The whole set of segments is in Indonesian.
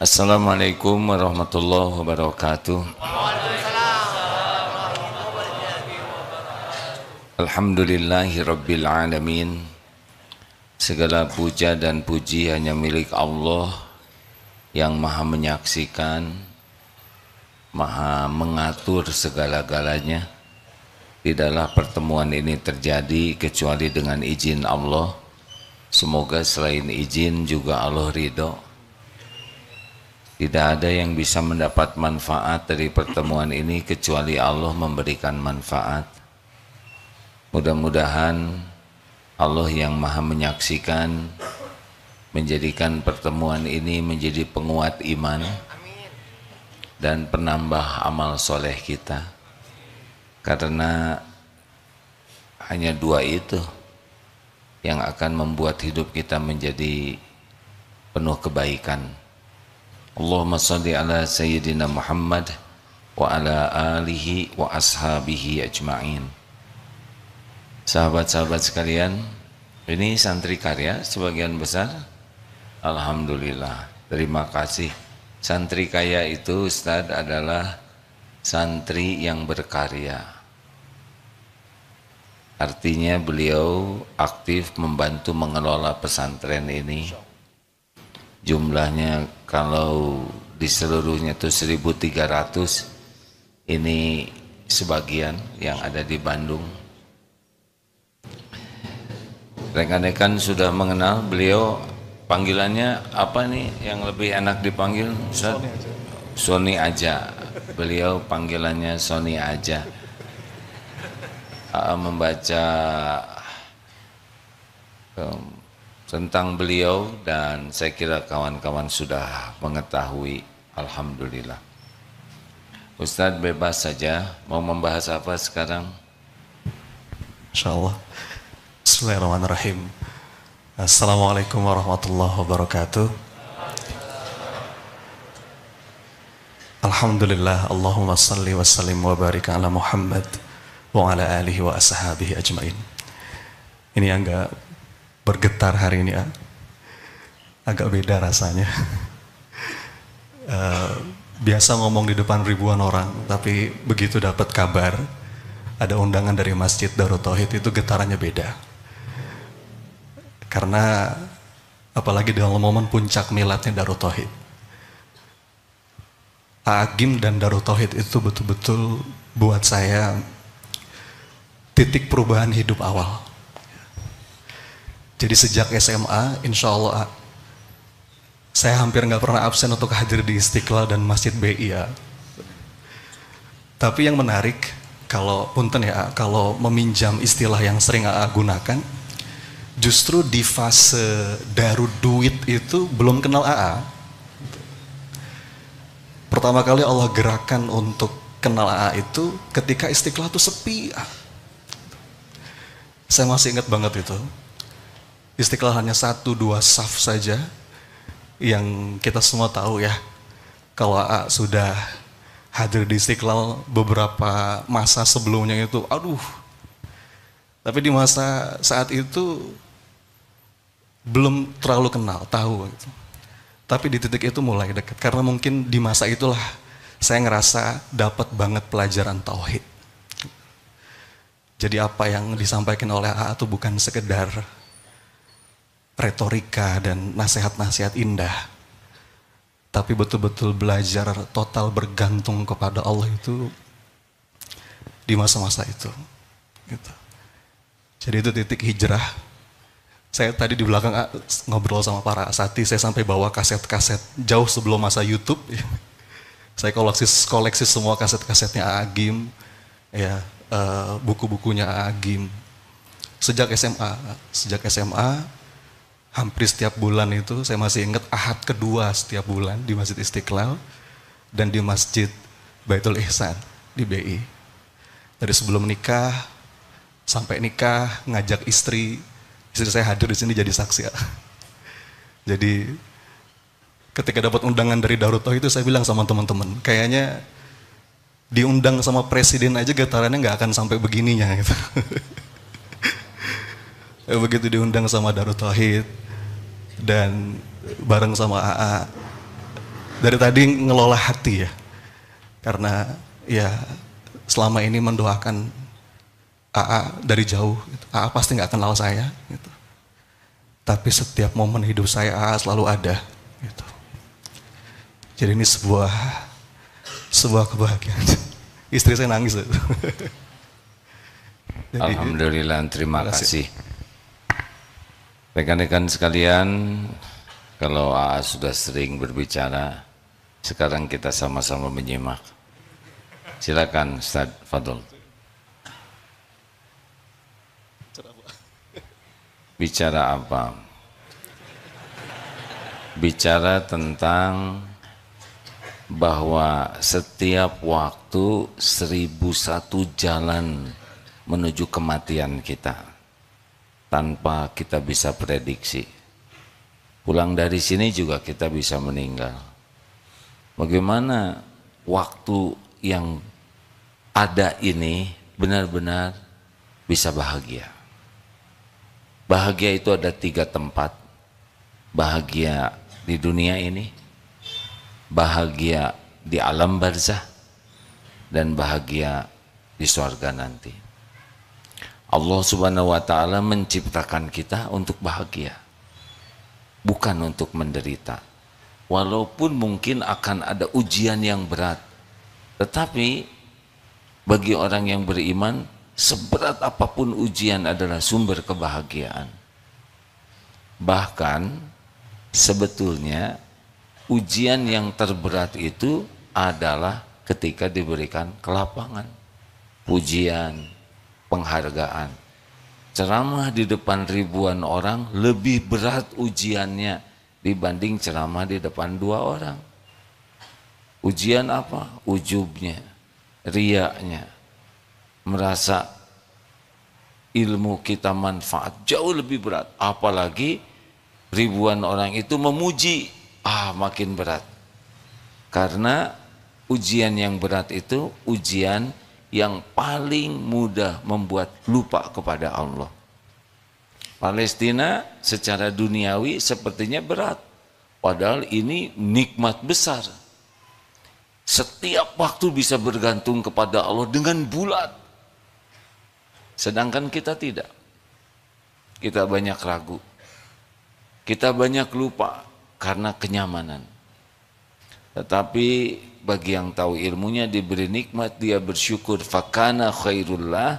Assalamualaikum warahmatullahi wabarakatuh. Alhamdulillahi rabbil alamin. Segala puja dan puji hanya milik Allah yang maha menyaksikan, maha mengatur segala-galanya. Tidaklah pertemuan ini terjadi kecuali dengan izin Allah. Semoga selain izin juga Allah ridho. Tidak ada yang bisa mendapat manfaat dari pertemuan ini kecuali Allah memberikan manfaat. Mudah-mudahan Allah yang maha menyaksikan menjadikan pertemuan ini menjadi penguat iman dan penambah amal soleh kita. Karena hanya dua itu yang akan membuat hidup kita menjadi penuh kebaikan. Allahumma salli ala Sayyidina Muhammad wa ala alihi wa ashabihi ajma'in. Sahabat-sahabat sekalian, ini santri karya sebagian besar. Alhamdulillah, terima kasih. Santri kaya itu Ustadz adalah santri yang berkarya. Artinya beliau aktif membantu mengelola pesantren ini. Jumlahnya kalau di seluruhnya itu 1.300, ini sebagian yang ada di Bandung. Rekan-rekan sudah mengenal beliau, panggilannya apa nih yang lebih enak dipanggil? Sony aja. Beliau panggilannya Sony aja. Membaca tentang beliau dan saya kira kawan-kawan sudah mengetahui. Alhamdulillah. Ustadz bebas saja, mau membahas apa sekarang? Insyaallah. Bismillahirrahmanirrahim. Assalamualaikum warahmatullahi wabarakatuh. Alhamdulillah, Allahumma salli wa sallim wa barik ala Muhammad wa ala alihi wa ashabihi ajmain. Ini agak bergetar hari ini, agak beda rasanya. Biasa ngomong di depan ribuan orang, tapi begitu dapat kabar ada undangan dari Masjid Darut Tauhid itu getarannya beda. Karena apalagi dalam momen puncak miladnya Darut Tauhid. Agim dan Darut Tauhid itu betul-betul buat saya titik perubahan hidup awal. Jadi sejak SMA, insya Allah saya hampir nggak pernah absen untuk hadir di Istiqlal dan Masjid BI ya. Tapi yang menarik, kalau punten ya, kalau meminjam istilah yang sering AA gunakan, justru di fase Darut Duit itu belum kenal AA. Pertama kali Allah gerakan untuk kenal AA itu ketika Istiqlal itu sepi. Saya masih ingat banget itu. Istiqlal hanya 1-2 saf saja, yang kita semua tahu ya, kalau AA sudah hadir di Istiqlal beberapa masa sebelumnya itu, aduh. Tapi di masa saat itu belum terlalu kenal, tahu gitu. Tapi di titik itu mulai dekat, karena mungkin di masa itulah saya ngerasa dapat banget pelajaran tauhid. Jadi apa yang disampaikan oleh AA itu bukan sekedar retorika dan nasihat-nasihat indah, tapi betul-betul belajar total bergantung kepada Allah itu di masa-masa itu. Gitu. Jadi itu titik hijrah. Saya tadi di belakang ngobrol sama para asati, saya sampai bawa kaset-kaset jauh sebelum masa YouTube. Saya koleksi semua kaset-kasetnya Agim, ya, buku-bukunya Agim. Sejak SMA, hampir setiap bulan itu saya masih ingat Ahad kedua setiap bulan di Masjid Istiqlal dan di Masjid Baitul Ihsan di BI. Dari sebelum nikah sampai nikah, ngajak istri saya hadir di sini jadi saksi ya. Jadi ketika dapat undangan dari Darut Tauhid itu saya bilang sama teman-teman, kayaknya diundang sama presiden aja getarannya nggak akan sampai begininya gitu. Begitu diundang sama Darut Tauhid dan bareng sama AA, dari tadi ngelola hati ya. Karena ya selama ini mendoakan AA dari jauh, gitu. AA pasti nggak kenal saya, gitu. Tapi setiap momen hidup saya AA selalu ada, gitu. Jadi ini sebuah kebahagiaan. Istri saya nangis. Jadi, Alhamdulillah, terima kasih. Rekan-rekan sekalian, kalau AA sudah sering berbicara, sekarang kita sama-sama menyimak. Silakan Ustaz Fadl. Bicara apa? Bicara tentang bahwa setiap waktu 1001 jalan menuju kematian kita tanpa kita bisa prediksi. Pulang dari sini juga kita bisa meninggal. Bagaimana waktu yang ada ini benar-benar bisa bahagia. Bahagia itu ada 3 tempat. Bahagia di dunia ini, bahagia di alam barzah, dan bahagia di surga nanti. Allah Subhanahu wa ta'ala menciptakan kita untuk bahagia, bukan untuk menderita. Walaupun mungkin akan ada ujian yang berat, tetapi bagi orang yang beriman, seberat apapun ujian adalah sumber kebahagiaan. Bahkan sebetulnya ujian yang terberat itu adalah ketika diberikan kelapangan, pujian, penghargaan. Ceramah di depan ribuan orang lebih berat ujiannya dibanding ceramah di depan 2 orang. Ujian apa? Ujubnya, riaknya, merasa ilmu kita manfaat jauh lebih berat. Apalagi ribuan orang itu memuji, makin berat. Karena ujian yang berat itu ujian yang paling mudah membuat lupa kepada Allah. Palestina secara duniawi sepertinya berat, padahal ini nikmat besar. Setiap waktu bisa bergantung kepada Allah dengan bulat. Sedangkan kita tidak. Kita banyak ragu. Kita banyak lupa karena kenyamanan. Tetapi bagi yang tahu ilmunya, diberi nikmat dia bersyukur, fakana khairullah,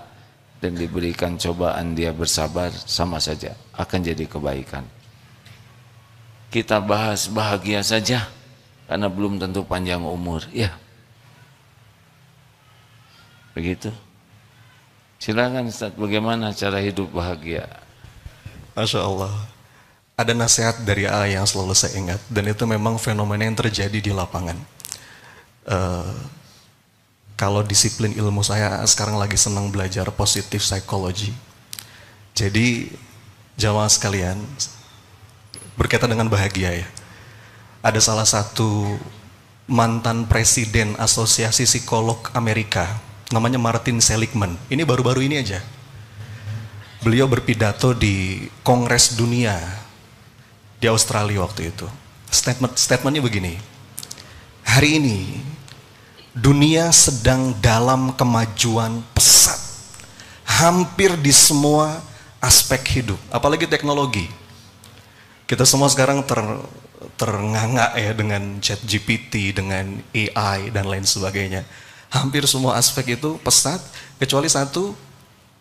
dan diberikan cobaan dia bersabar, sama saja akan jadi kebaikan. Kita bahas bahagia saja karena belum tentu panjang umur, ya. Begitu. Silakan Ustaz, bagaimana cara hidup bahagia? Masya Allah. Ada nasihat dari A yang selalu saya ingat, dan itu memang fenomena yang terjadi di lapangan. Kalau disiplin ilmu saya sekarang lagi senang belajar positif psychology. Jadi jamaah sekalian, berkaitan dengan bahagia ya. Ada salah satu mantan presiden Asosiasi Psikolog Amerika, namanya Martin Seligman. Ini baru-baru ini aja. Beliau berpidato di Kongres Dunia di Australia waktu itu. Statementnya begini. Hari ini dunia sedang dalam kemajuan pesat, hampir di semua aspek hidup, apalagi teknologi. Kita semua sekarang ternganga ya dengan ChatGPT, dengan AI dan lain sebagainya. Hampir semua aspek itu pesat, kecuali satu,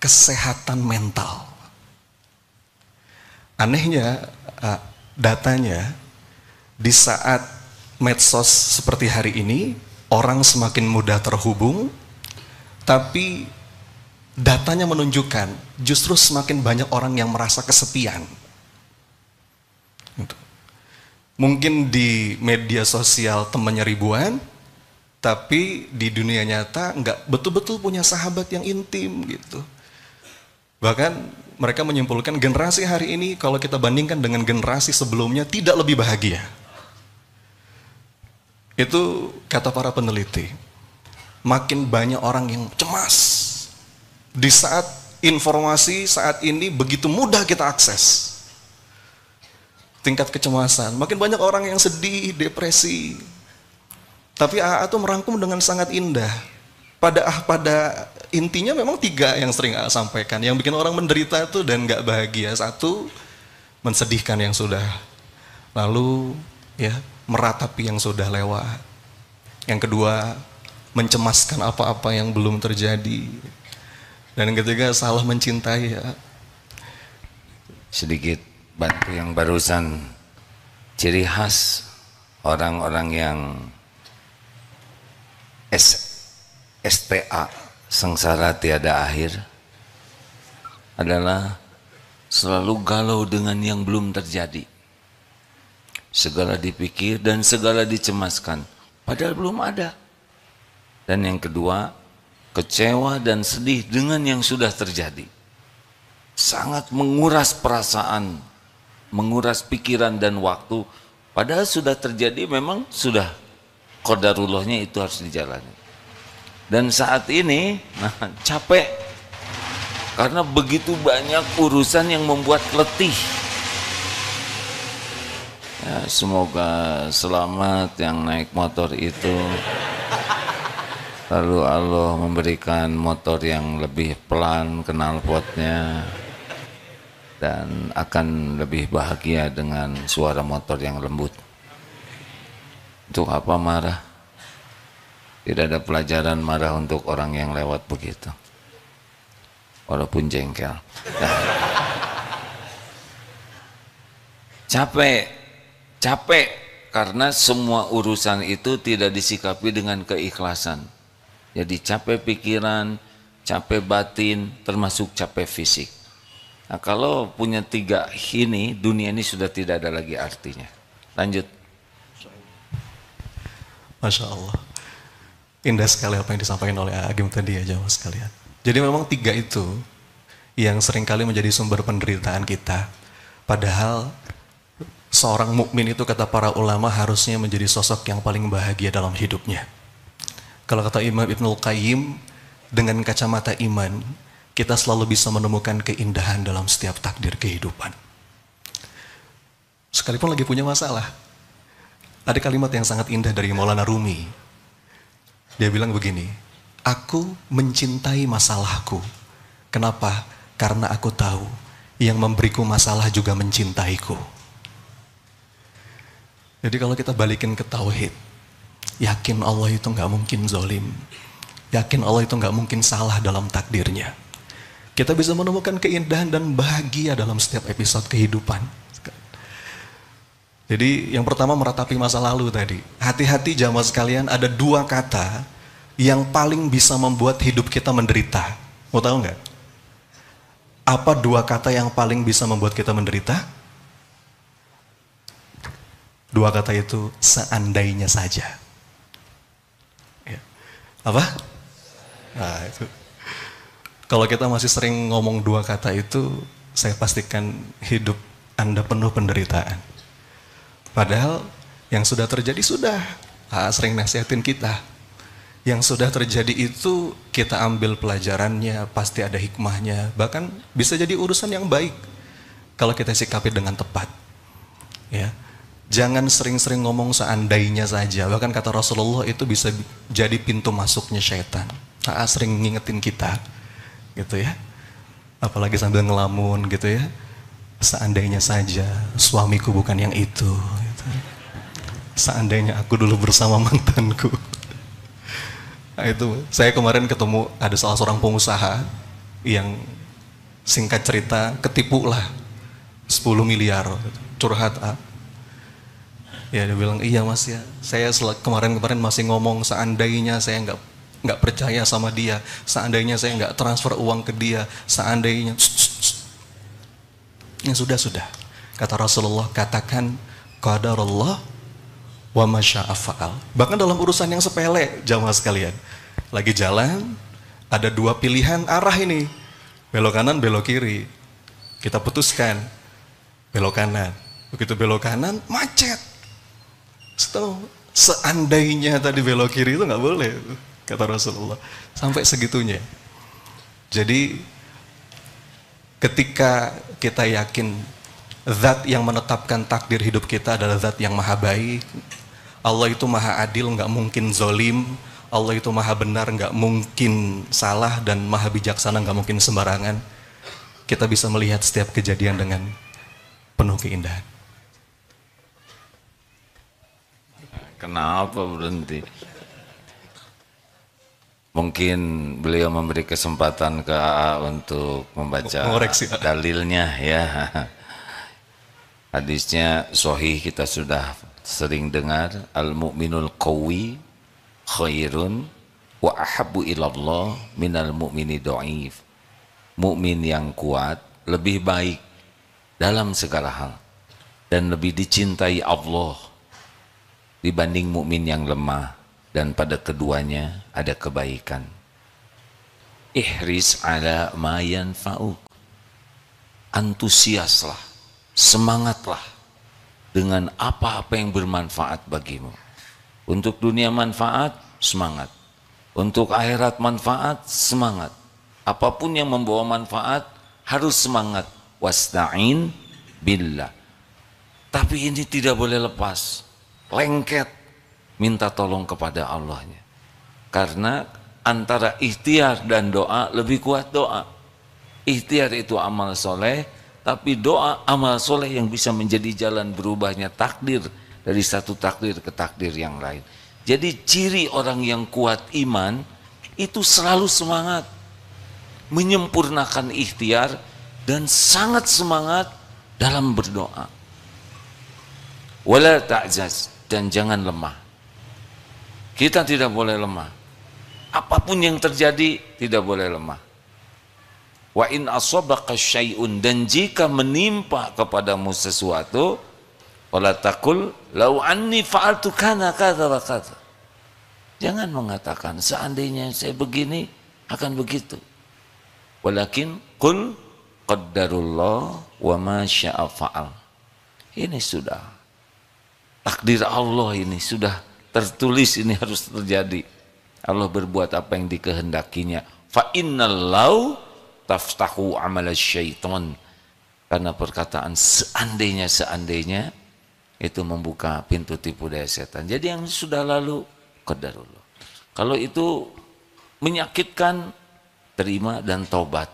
kesehatan mental. Anehnya, datanya di saat medsos seperti hari ini, orang semakin mudah terhubung, tapi datanya menunjukkan justru semakin banyak orang yang merasa kesepian. Mungkin di media sosial temannya ribuan, tapi di dunia nyata nggak betul-betul punya sahabat yang intim gitu. Bahkan mereka menyimpulkan generasi hari ini kalau kita bandingkan dengan generasi sebelumnya tidak lebih bahagia. Itu kata para peneliti. Makin banyak orang yang cemas. Di saat informasi saat ini begitu mudah kita akses. Tingkat kecemasan, makin banyak orang yang sedih, depresi. Tapi AA tuh merangkum dengan sangat indah. Pada intinya memang 3 yang sering AA sampaikan. Yang bikin orang menderita tuh dan gak bahagia. 1, mensedihkan yang sudah lalu, ya, meratapi yang sudah lewat. Yang kedua, mencemaskan apa-apa yang belum terjadi. Dan yang ketiga, salah mencintai, ya. Sedikit bantu yang barusan, ciri khas orang-orang yang STA, sengsara tiada akhir, adalah selalu galau dengan yang belum terjadi. Segala dipikir dan segala dicemaskan, padahal belum ada. Dan yang kedua, kecewa dan sedih dengan yang sudah terjadi. Sangat menguras perasaan, menguras pikiran dan waktu. Padahal sudah terjadi, memang sudah qadarullahnya itu harus dijalani. Dan saat ini capek karena begitu banyak urusan yang membuat letih. Ya, semoga selamat yang naik motor itu. Lalu Allah memberikan motor yang lebih pelan knalpotnya dan akan lebih bahagia dengan suara motor yang lembut. Untuk apa marah? Tidak ada pelajaran marah untuk orang yang lewat begitu. Walaupun jengkel. Nah. Capek karena semua urusan itu tidak disikapi dengan keikhlasan. Jadi capek pikiran, capek batin, termasuk capek fisik. Nah, kalau punya 3 ini, dunia ini sudah tidak ada lagi artinya. Lanjut. Masya Allah. Indah sekali apa yang disampaikan oleh Agim tadi ya, jamaah sekalian. Jadi memang 3 itu yang seringkali menjadi sumber penderitaan kita. Padahal seorang mukmin itu, kata para ulama, harusnya menjadi sosok yang paling bahagia dalam hidupnya. Kalau kata Imam Ibnul Qayyim, dengan kacamata iman, kita selalu bisa menemukan keindahan dalam setiap takdir kehidupan. Sekalipun lagi punya masalah. Ada kalimat yang sangat indah dari Maulana Rumi. Dia bilang begini, aku mencintai masalahku. Kenapa? Karena aku tahu yang memberiku masalah juga mencintaiku. Jadi kalau kita balikin ke tauhid, yakin Allah itu nggak mungkin zolim, yakin Allah itu nggak mungkin salah dalam takdirnya. Kita bisa menemukan keindahan dan bahagia dalam setiap episode kehidupan. Jadi yang pertama, meratapi masa lalu tadi. Hati-hati jamaah sekalian, ada 2 kata yang paling bisa membuat hidup kita menderita. Mau tahu nggak? Apa 2 kata yang paling bisa membuat kita menderita? 2 kata itu, seandainya saja. Ya. Apa? Nah itu. Kalau kita masih sering ngomong 2 kata itu, saya pastikan hidup Anda penuh penderitaan. Padahal yang sudah terjadi sudah. Sering nasihatin kita. Yang sudah terjadi itu kita ambil pelajarannya, pasti ada hikmahnya. Bahkan bisa jadi urusan yang baik kalau kita sikapi dengan tepat. Ya. Jangan sering-sering ngomong seandainya saja. Bahkan kata Rasulullah itu bisa jadi pintu masuknya syaitan. Sering ngingetin kita, gitu ya. Apalagi sambil ngelamun, gitu ya. Seandainya saja suamiku bukan yang itu. Gitu. Seandainya aku dulu bersama mantanku. Nah, itu saya kemarin ketemu ada salah seorang pengusaha yang singkat cerita ketipu lah 10 miliar, curhat. Ya dia bilang, iya mas ya, saya kemarin masih ngomong seandainya saya nggak percaya sama dia, seandainya saya nggak transfer uang ke dia, seandainya. Yang sudah. Kata Rasulullah, katakan qadarullah wa ma syaa fa'al. Bahkan dalam urusan yang sepele, jamaah sekalian, lagi jalan, ada 2 pilihan arah ini, belok kanan, belok kiri. Kita putuskan belok kanan. Begitu belok kanan, macet. Seandainya tadi belok kiri itu nggak boleh, kata Rasulullah. Sampai segitunya. Jadi ketika kita yakin zat yang menetapkan takdir hidup kita adalah zat yang maha baik, Allah itu maha adil, nggak mungkin zolim. Allah itu maha benar, nggak mungkin salah, dan maha bijaksana, nggak mungkin sembarangan. Kita bisa melihat setiap kejadian dengan penuh keindahan. Kenapa berhenti? Mungkin beliau memberi kesempatan ke AA untuk membaca Mengoreksi. dalilnya ya. Hadisnya sahih, kita sudah sering dengar, al-mu'minul qawi khairun wa ahabbu ilallah minal mu'mini dhaif. Mukmin yang kuat lebih baik dalam segala hal dan lebih dicintai Allah dibanding mukmin yang lemah, dan pada keduanya ada kebaikan. Ihris ala ma yanfa'uk. Antusiaslah, semangatlah dengan apa-apa yang bermanfaat bagimu. Untuk dunia manfaat, semangat. Untuk akhirat manfaat, semangat. Apapun yang membawa manfaat, harus semangat. Wasta'in billah. Tapi ini tidak boleh lepas. Lengket, minta tolong kepada Allahnya. Karena antara ikhtiar dan doa lebih kuat doa. Ikhtiar itu amal soleh, tapi doa amal soleh yang bisa menjadi jalan berubahnya takdir dari satu takdir ke takdir yang lain. Jadi ciri orang yang kuat iman itu selalu semangat, menyempurnakan ikhtiar, dan sangat semangat dalam berdoa. Wala ta'jaz, dan jangan lemah. Kita tidak boleh lemah. Apapun yang terjadi tidak boleh lemah. Wa in asabaka syai'un, dan jika menimpa kepadamu sesuatu, wala taqul lau anni fa'altu kana kadza wa kadza. Jangan mengatakan seandainya saya begini akan begitu. Walakin qul qaddarullah wa ma syaa fa'al. Ini sudah takdir Allah, ini sudah tertulis, ini harus terjadi. Allah berbuat apa yang dikehendakinya. Fa innal lau taftahu amal syaitan. Karena perkataan seandainya itu membuka pintu tipu daya setan. Jadi yang sudah lalu qadarullah. Kalau itu menyakitkan, terima dan tobat.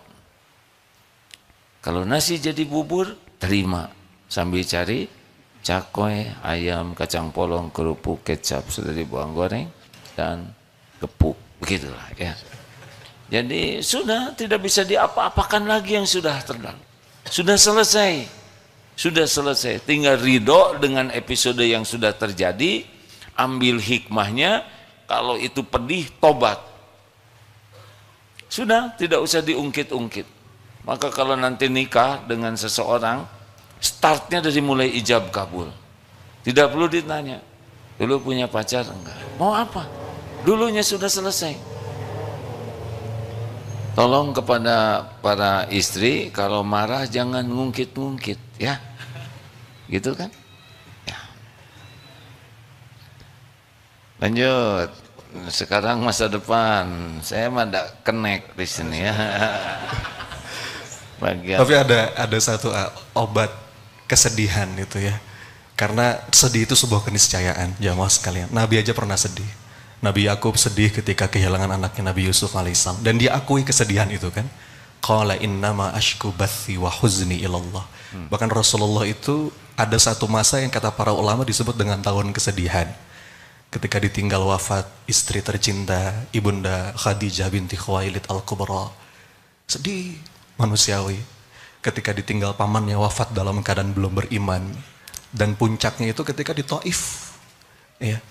Kalau nasi jadi bubur, terima sambil cari cakoy, ayam, kacang polong, kerupuk, kecap sudah dibuang goreng, dan gepuk, begitulah ya. Jadi sudah tidak bisa diapa-apakan lagi yang sudah terlalu. Sudah selesai. Sudah selesai. Tinggal ridho dengan episode yang sudah terjadi, ambil hikmahnya, kalau itu pedih, tobat. Sudah, tidak usah diungkit-ungkit. Maka kalau nanti nikah dengan seseorang, startnya dari mulai ijab kabul. Tidak perlu ditanya, dulu punya pacar enggak? Mau apa? Dulunya sudah selesai. Tolong kepada para istri, kalau marah jangan ngungkit-ngungkit ya. Gitu kan? Ya. Lanjut. Sekarang masa depan. Saya mah enggak connect di sini ya. Bagian. Tapi ada satu obat kesedihan itu ya. Karena sedih itu sebuah keniscayaan, jamaah sekalian. Nabi aja pernah sedih. Nabi Yakub sedih ketika kehilangan anaknya Nabi Yusuf alaihissalam, dan dia akui kesedihan itu kan. Qala innama ashku bathi wa huzni ilallah. Bahkan Rasulullah itu ada satu masa yang kata para ulama disebut dengan tahun kesedihan. Ketika ditinggal wafat istri tercinta Ibunda Khadijah binti Khuwailid al-Kubra. Sedih manusiawi. Ketika ditinggal pamannya wafat dalam keadaan belum beriman, dan puncaknya itu ketika di Taif, ya.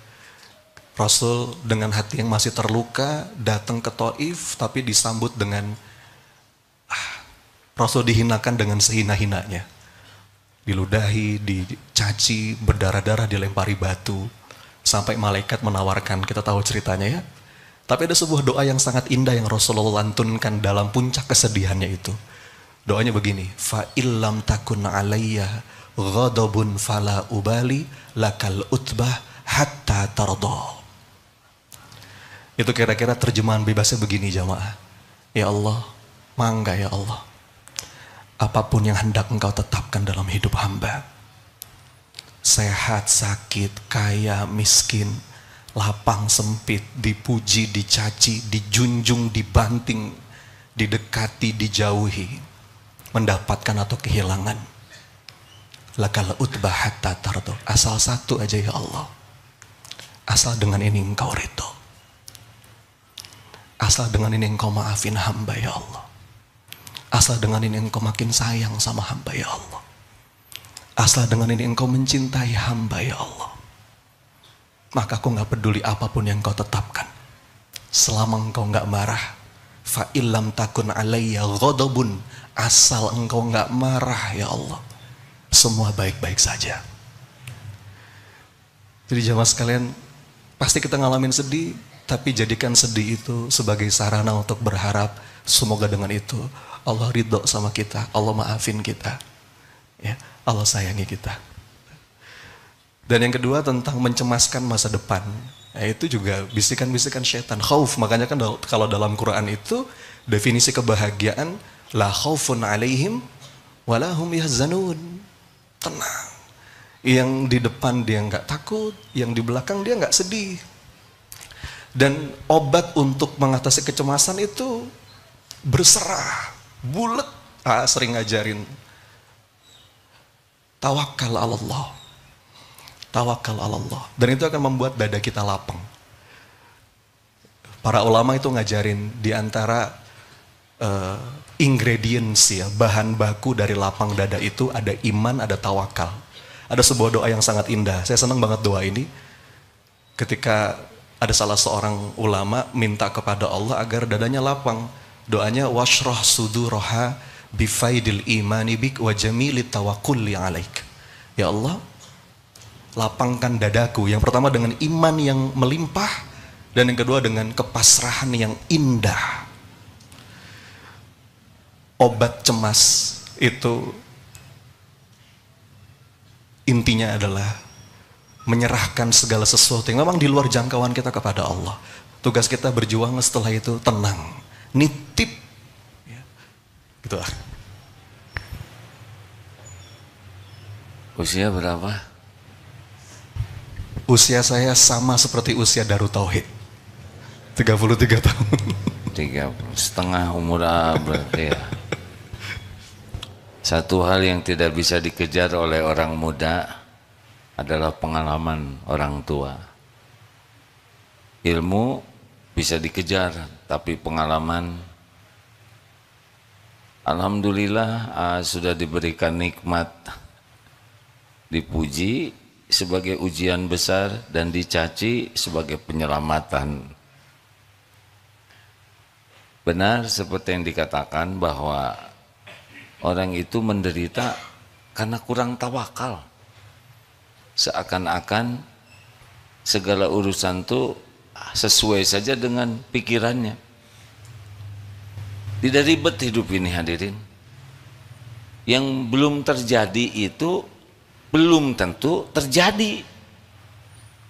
Rasul dengan hati yang masih terluka datang ke Taif, tapi disambut dengan Rasul dihinakan dengan sehina-hinanya, diludahi, dicaci, berdarah-darah, dilempari batu, sampai malaikat menawarkan, kita tahu ceritanya ya. Tapi ada sebuah doa yang sangat indah yang Rasulullah lantunkan dalam puncak kesedihannya itu. Doanya begini, fa illam takun alayya ghadabun fala ubali lakal utbah hatta tarda. Itu kira-kira terjemahan bebasnya begini jamaah. Ya Allah, mangga ya Allah, apapun yang hendak engkau tetapkan dalam hidup hamba, sehat, sakit, kaya, miskin, lapang, sempit, dipuji, dicaci, dijunjung, dibanting, didekati, dijauhi, mendapatkan atau kehilangan. Lakal utbah hatta tardo. Asal satu aja ya Allah. Asal dengan ini engkau ridho. Asal dengan ini engkau maafin hamba ya Allah. Asal dengan ini engkau makin sayang sama hamba ya Allah. Asal dengan ini engkau mencintai hamba ya Allah. Maka aku gak peduli apapun yang engkau tetapkan. Selama engkau gak marah. Fa illam takun alayya ghadabun. Asal engkau gak marah ya Allah, semua baik-baik saja. Jadi jamaah sekalian, pasti kita ngalamin sedih, tapi jadikan sedih itu sebagai sarana untuk berharap semoga dengan itu Allah ridho sama kita, Allah maafin kita, ya, Allah sayangi kita. Dan yang kedua tentang mencemaskan masa depan, ya, itu juga bisikan-bisikan syaitan, khauf. Makanya kan kalau dalam Quran itu definisi kebahagiaan, la khaufun alaihim walahum yahzanun. Tenang. Yang di depan dia nggak takut, yang di belakang dia nggak sedih. Dan obat untuk mengatasi kecemasan itu berserah, bulat. Sering ngajarin tawakal Allah. Tawakal Allah. Dan itu akan membuat dada kita lapang. Para ulama itu ngajarin di antara ingredients, ya, bahan baku dari lapang dada itu ada iman, ada tawakal. Ada sebuah doa yang sangat indah. Saya senang banget doa ini. Ketika ada salah seorang ulama minta kepada Allah agar dadanya lapang. Doanya washrah suduraha bifaidil imani bik wa jamilit tawakkulli alaik. Ya Allah, lapangkan dadaku. Yang pertama dengan iman yang melimpah, dan yang kedua dengan kepasrahan yang indah. Obat cemas itu intinya adalah menyerahkan segala sesuatu yang memang di luar jangkauan kita kepada Allah. Tugas kita berjuang, setelah itu tenang, nitip, ya, gitu lah. Usia berapa? Usia saya sama seperti usia Darut Tauhid, 33 tahun. 30, setengah umur berarti ya. Satu hal yang tidak bisa dikejar oleh orang muda adalah pengalaman orang tua. Ilmu bisa dikejar, tapi pengalaman, alhamdulillah, sudah diberikan nikmat, dipuji sebagai ujian besar dan dicaci sebagai penyelamatan. Benar seperti yang dikatakan bahwa orang itu menderita karena kurang tawakal. Seakan-akan segala urusan itu sesuai saja dengan pikirannya. Tidak ribet hidup ini, hadirin. Yang belum terjadi itu belum tentu terjadi.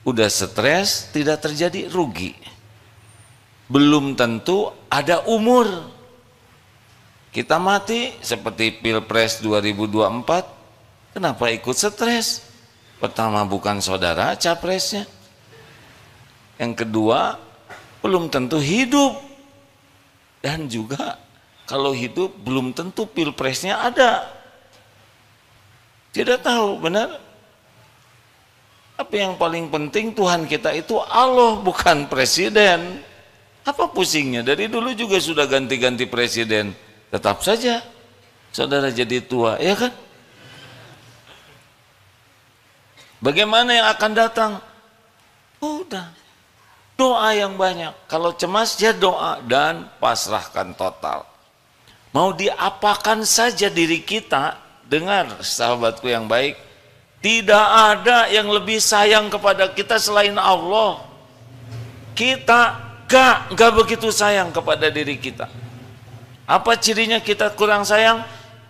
Udah stres, tidak terjadi, rugi. Belum tentu ada umur. Kita mati seperti Pilpres 2024, kenapa ikut stres? Pertama, bukan saudara capresnya. Yang kedua, belum tentu hidup. Dan juga kalau hidup belum tentu Pilpresnya ada. Tidak tahu, benar? Apa yang paling penting, Tuhan kita itu Allah, bukan presiden. Apa pusingnya? Dari dulu juga sudah ganti-ganti presiden. Tetap saja saudara jadi tua, ya kan? Bagaimana yang akan datang? Udah, doa yang banyak. Kalau cemas, ya doa dan pasrahkan total. Mau diapakan saja diri kita. Dengar sahabatku yang baik, tidak ada yang lebih sayang kepada kita selain Allah. Kita gak begitu sayang kepada diri kita. Apa cirinya kita kurang sayang?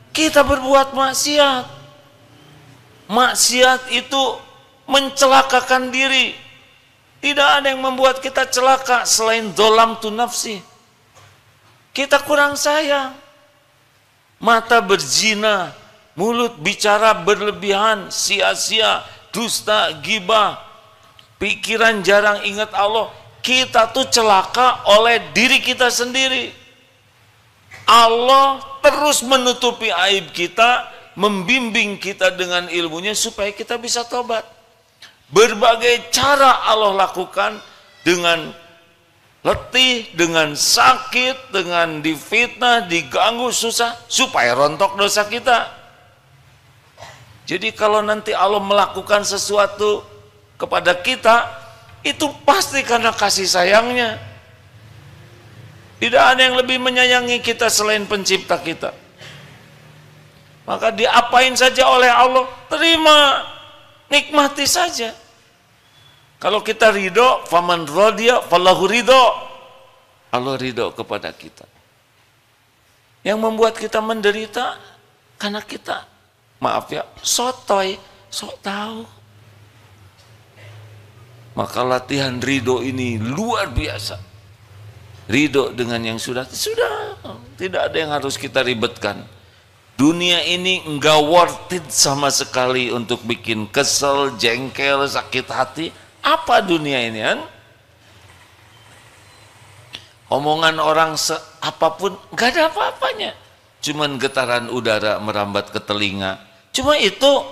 Kita berbuat maksiat. Maksiat itu mencelakakan diri. Tidak ada yang membuat kita celaka selain dolam tu nafsi. Kita kurang sayang. Mata berzina, mulut bicara berlebihan, sia-sia, dusta, gibah, pikiran jarang ingat Allah, kita tuh celaka oleh diri kita sendiri. Allah terus menutupi aib kita, membimbing kita dengan ilmunya supaya kita bisa tobat. Berbagai cara Allah lakukan, dengan letih, dengan sakit, dengan difitnah, diganggu, susah, supaya rontok dosa kita. Jadi kalau nanti Allah melakukan sesuatu kepada kita, itu pasti karena kasih sayangnya. Tidak ada yang lebih menyayangi kita selain pencipta kita. Maka diapain saja oleh Allah, terima, nikmati saja. Kalau kita ridho, faman radiya fallahu ridho. Allah ridho kepada kita. Yang membuat kita menderita karena kita, maaf ya, sotoy, sok tahu. Maka latihan ridho ini luar biasa. Ridho dengan yang sudah, tidak ada yang harus kita ribetkan. Dunia ini enggak worth it sama sekali untuk bikin kesel, jengkel, sakit hati. Apa dunia ini kan? Omongan orang apapun enggak ada apa-apanya. Cuman getaran udara merambat ke telinga. Cuma itu.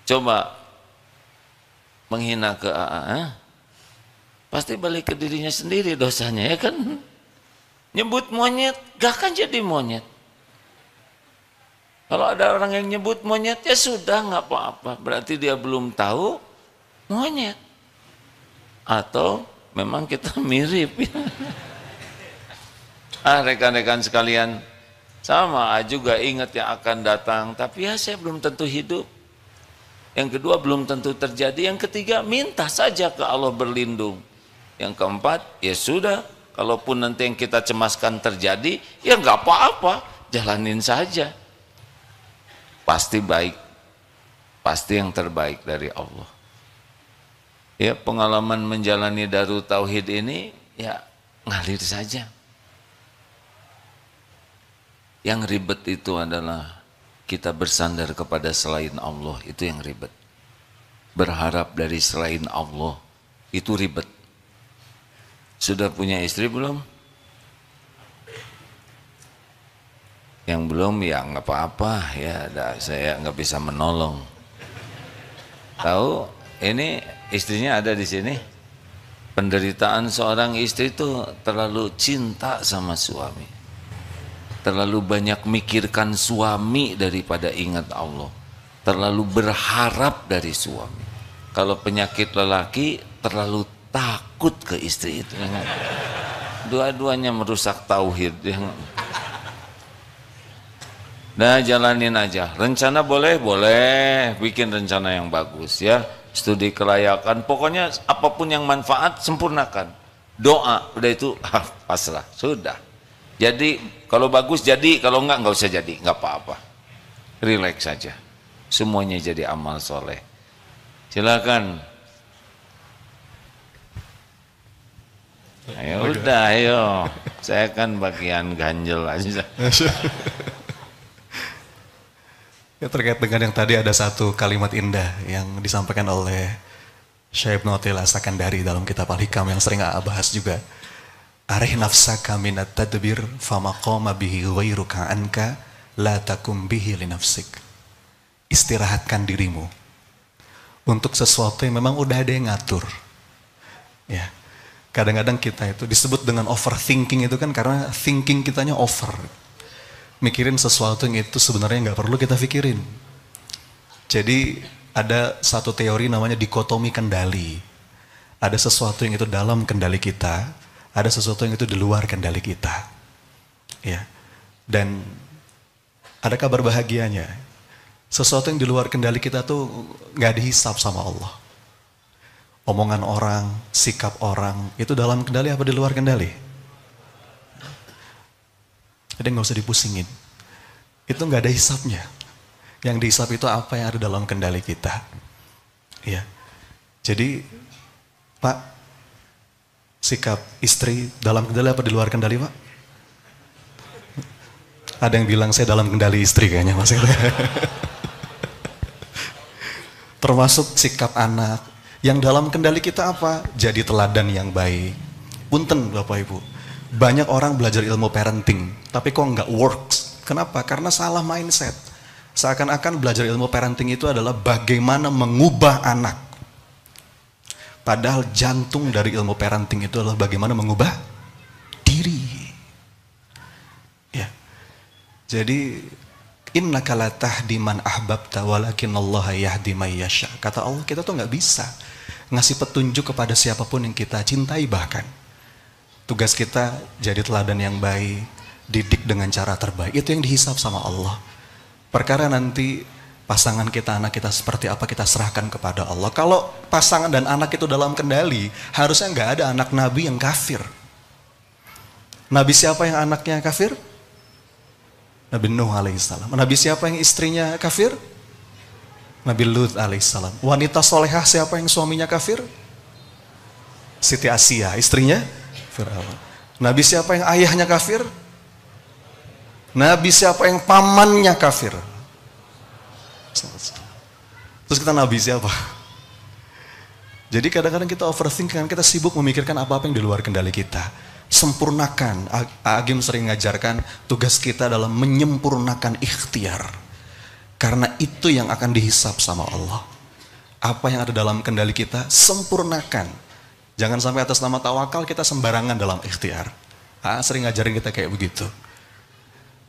Coba menghina ke AA, pasti balik ke dirinya sendiri dosanya, ya kan? Nyebut monyet, gak akan jadi monyet. Kalau ada orang yang nyebut monyet, ya sudah, nggak apa-apa. Berarti dia belum tahu monyet. Atau memang kita mirip. Rekan-rekan sekalian, sama juga ingat yang akan datang, tapi ya saya belum tentu hidup. Yang kedua, belum tentu terjadi. Yang ketiga, minta saja ke Allah berlindung. Yang keempat, ya sudah, kalaupun nanti yang kita cemaskan terjadi, ya nggak apa-apa, jalanin saja. Pasti baik, pasti yang terbaik dari Allah. Ya, pengalaman menjalani Darut Tauhid ini, ya ngalir saja. Yang ribet itu adalah kita bersandar kepada selain Allah, itu yang ribet. Berharap dari selain Allah, itu ribet. Sudah punya istri belum? Yang belum, ya nggak apa-apa, ya saya nggak bisa menolong. Tahu, ini istrinya ada di sini. Penderitaan seorang istri itu terlalu cinta sama suami, terlalu banyak mikirkan suami daripada ingat Allah, terlalu berharap dari suami. Kalau penyakit lelaki, terlalu takut ke istri itu. Dua-duanya merusak tauhid. Nah, jalanin aja. Rencana boleh, bikin rencana yang bagus ya. Studi kelayakan, pokoknya apapun yang manfaat sempurnakan. Doa, udah itu pasrah, sudah. Jadi kalau bagus jadi, kalau enggak usah jadi, enggak apa-apa. Relax saja. Semuanya jadi amal soleh. Silakan. Ayo udah, ayo. Saya kan bagian ganjel aja. Ya, terkait dengan yang tadi ada satu kalimat indah yang disampaikan oleh Syekh Ibnu Athaillah As-Sakandari dalam kitab Al-Hikam yang sering bahas juga. Arih nafsaka minat tadbir fama qama bihi ghairuka anka la takum bihi li nafsik. Istirahatkan dirimu untuk sesuatu yang memang udah ada yang ngatur. Ya. Kadang-kadang kita itu disebut dengan overthinking itu kan karena thinking kitanya over. Mikirin sesuatu yang itu sebenarnya nggak perlu kita pikirin. Jadi ada satu teori namanya dikotomi kendali. Ada sesuatu yang itu dalam kendali kita, ada sesuatu yang itu di luar kendali kita. Ya. Dan ada kabar bahagianya. Sesuatu yang di luar kendali kita tuh nggak dihisap sama Allah. Omongan orang, sikap orang, itu dalam kendali apa di luar kendali? Jadi nggak usah dipusingin. Itu nggak ada hisapnya. Yang dihisap itu apa yang ada dalam kendali kita. Ya. Jadi, Pak, sikap istri dalam kendali apa di luar kendali, Pak? Ada yang bilang saya dalam kendali istri kayaknya, Mas. termasuk sikap anak. Yang dalam kendali kita apa? Jadi teladan yang baik. Punten Bapak Ibu, banyak orang belajar ilmu parenting, tapi kok nggak works. Kenapa? Karena salah mindset. Seakan-akan belajar ilmu parenting itu adalah bagaimana mengubah anak. Padahal jantung dari ilmu parenting itu adalah bagaimana mengubah diri. Ya. Jadi innaka la tahdi man ahbabta walakinallaha yahdi may yasha. Kata Allah, kita tuh nggak bisa ngasih petunjuk kepada siapapun yang kita cintai bahkan. Tugas kita jadi teladan yang baik, didik dengan cara terbaik. Itu yang dihisab sama Allah. Perkara nanti pasangan kita, anak kita seperti apa, kita serahkan kepada Allah. Kalau pasangan dan anak itu dalam kendali, harusnya nggak ada anak Nabi yang kafir. Nabi siapa yang anaknya kafir? Nabi Nuh alaihissalam. Nabi siapa yang istrinya kafir? Nabi Lut alaihissalam. Wanita solehah siapa yang suaminya kafir? Siti Asia, istrinya Fir'aun. Nabi siapa yang ayahnya kafir? Nabi siapa yang pamannya kafir? Terus kita Nabi siapa? Jadi kadang-kadang kita overthinking, kita sibuk memikirkan apa-apa yang di luar kendali kita. Sempurnakan. Agim sering ngajarkan tugas kita dalam menyempurnakan ikhtiar. Karena itu yang akan dihisap sama Allah. Apa yang ada dalam kendali kita, sempurnakan. Jangan sampai atas nama tawakal kita sembarangan dalam ikhtiar. Sering ngajarin kita kayak begitu.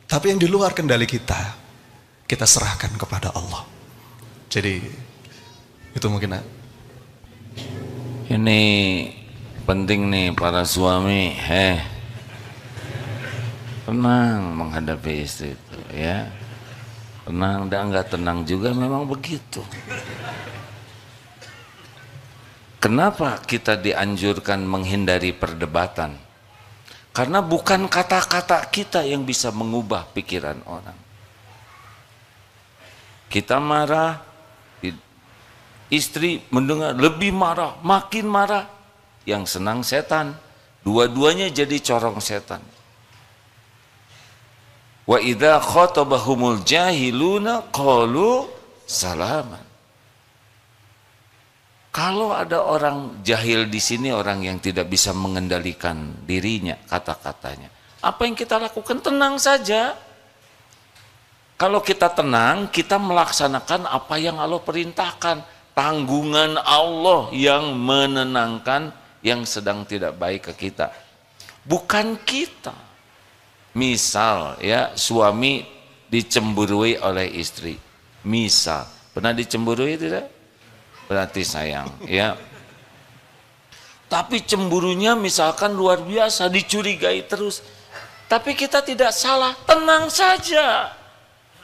Tapi yang di luar kendali kita serahkan kepada Allah. Jadi itu mungkin. Ini penting nih para suami, tenang menghadapi istri itu ya. Tenang, dan nggak tenang juga memang begitu. Kenapa kita dianjurkan menghindari perdebatan? Karena bukan kata-kata kita yang bisa mengubah pikiran orang. Kita marah, istri mendengar lebih marah, makin marah. Yang senang setan, dua-duanya jadi corong setan. Wa idza khatabahumul jahiluna qalu salaman. Kalau ada orang jahil di sini, orang yang tidak bisa mengendalikan dirinya, kata-katanya, apa yang kita lakukan? Tenang saja. Kalau kita tenang, kita melaksanakan apa yang Allah perintahkan. Tanggungan Allah yang menenangkan yang sedang tidak baik ke kita, bukan kita. Misal ya, suami dicemburui oleh istri. Misal, pernah dicemburui tidak? Berarti sayang ya. Tapi cemburunya misalkan luar biasa, dicurigai terus. Tapi kita tidak salah, tenang saja.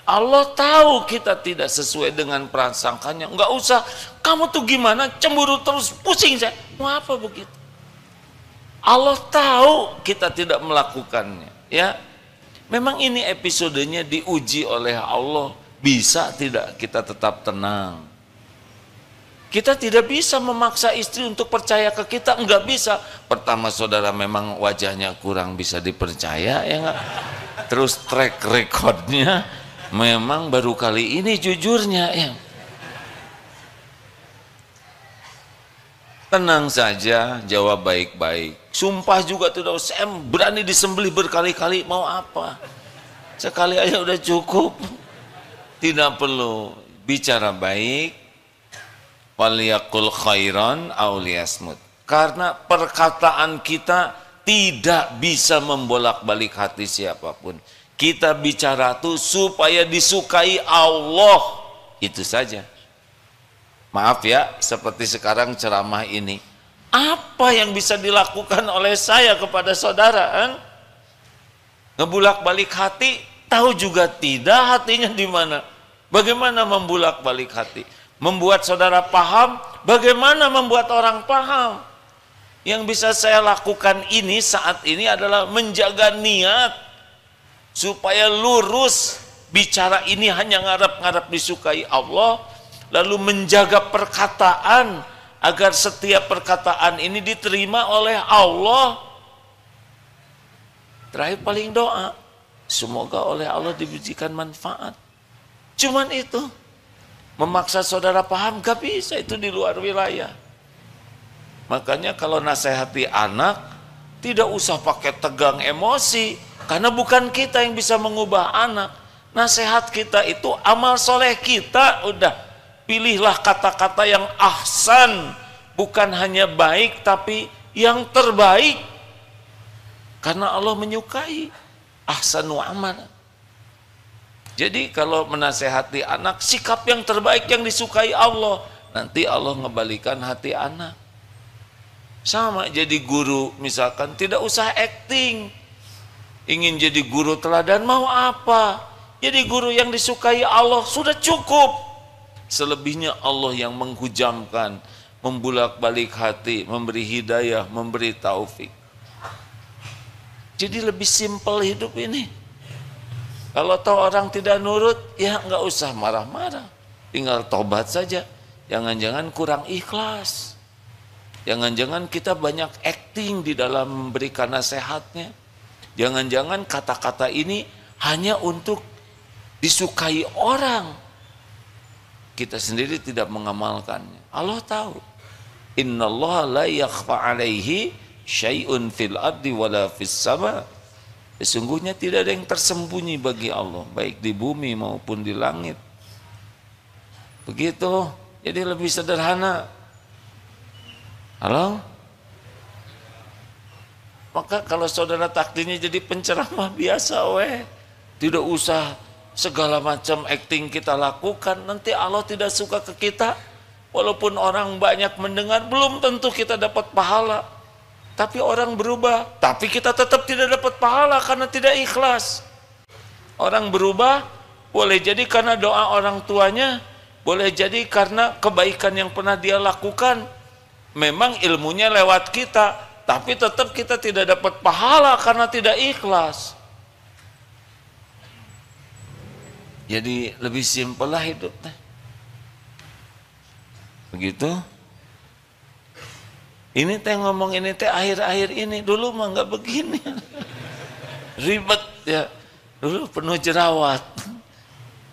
Allah tahu kita tidak sesuai dengan prasangkanya. Enggak usah, kamu tuh gimana, cemburu terus, pusing saya. Mau apa begitu? Allah tahu kita tidak melakukannya. Ya, memang ini episodenya diuji oleh Allah. Bisa tidak kita tetap tenang? Kita tidak bisa memaksa istri untuk percaya ke kita, enggak bisa. Pertama saudara memang wajahnya kurang bisa dipercaya, ya enggak? Terus track recordnya memang baru kali ini jujurnya, ya. Tenang saja, jawab baik-baik. Sumpah juga tidak usah, saya berani disembelih berkali-kali, mau apa? Sekali aja udah cukup. Tidak perlu, bicara baik. Waliyakul khairan aw liyasmut. Karena perkataan kita tidak bisa membolak-balik hati siapapun. Kita bicara tuh supaya disukai Allah, itu saja. Maaf ya, seperti sekarang ceramah ini, apa yang bisa dilakukan oleh saya kepada saudara? Ngebulak-balik hati, tahu juga tidak hatinya di mana. Bagaimana membulak-balik hati? Membuat saudara paham, bagaimana membuat orang paham? Yang bisa saya lakukan ini saat ini adalah menjaga niat supaya lurus, bicara ini hanya ngarep-ngarep disukai Allah, lalu menjaga perkataan agar setiap perkataan ini diterima oleh Allah. Terakhir paling doa, semoga oleh Allah diberikan manfaat. Cuman itu. Memaksa saudara paham gak bisa, itu di luar wilayah. Makanya kalau nasihati anak tidak usah pakai tegang emosi, karena bukan kita yang bisa mengubah anak. Nasihat kita itu amal soleh kita. Udah, pilihlah kata-kata yang ahsan, bukan hanya baik tapi yang terbaik, karena Allah menyukai ahsanu amal. Jadi kalau menasehati anak, sikap yang terbaik yang disukai Allah, nanti Allah ngebalikan hati anak. Sama jadi guru, misalkan tidak usah acting. Ingin jadi guru teladan mau apa? Jadi guru yang disukai Allah sudah cukup. Selebihnya Allah yang menghujamkan, membulak-balik hati, memberi hidayah, memberi taufik. Jadi lebih simpel hidup ini. Kalau tahu orang tidak nurut, ya nggak usah marah-marah, tinggal tobat saja. Jangan-jangan kurang ikhlas, jangan-jangan kita banyak acting di dalam memberikan nasihatnya, jangan-jangan kata-kata ini hanya untuk disukai orang, kita sendiri tidak mengamalkannya. Allah tahu, innallaha la yakhfa alaihi syai'un fil ardi wala fis sama. Sesungguhnya tidak ada yang tersembunyi bagi Allah, baik di bumi maupun di langit. Begitu, jadi lebih sederhana. Halo? Maka kalau saudara takdirnya jadi penceramah biasa, tidak usah segala macam acting kita lakukan. Nanti Allah tidak suka ke kita. Walaupun orang banyak mendengar, belum tentu kita dapat pahala. Tapi orang berubah, tapi kita tetap tidak dapat pahala karena tidak ikhlas. Orang berubah boleh jadi karena doa orang tuanya, boleh jadi karena kebaikan yang pernah dia lakukan. Memang ilmunya lewat kita, tapi tetap kita tidak dapat pahala karena tidak ikhlas. Jadi lebih simpel lah hidupnya. Begitu. Ini teh ngomong ini teh akhir-akhir ini, dulu mah nggak begini. Ribet ya. Dulu penuh jerawat.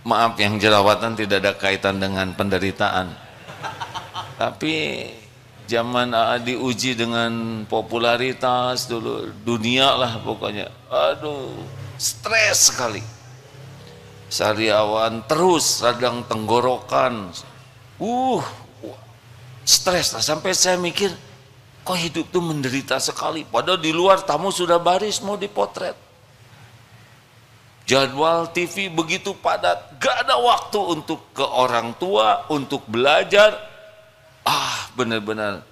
Maaf yang jerawatan tidak ada kaitan dengan penderitaan. Tapi zaman diuji dengan popularitas dulu, dunia lah pokoknya. Aduh, stres sekali. Sariawan terus radang tenggorokan. Stres lah sampai saya mikir, kok hidup tuh menderita sekali, padahal di luar tamu sudah baris mau dipotret. Jadwal TV begitu padat, gak ada waktu untuk ke orang tua, untuk belajar. Benar-benar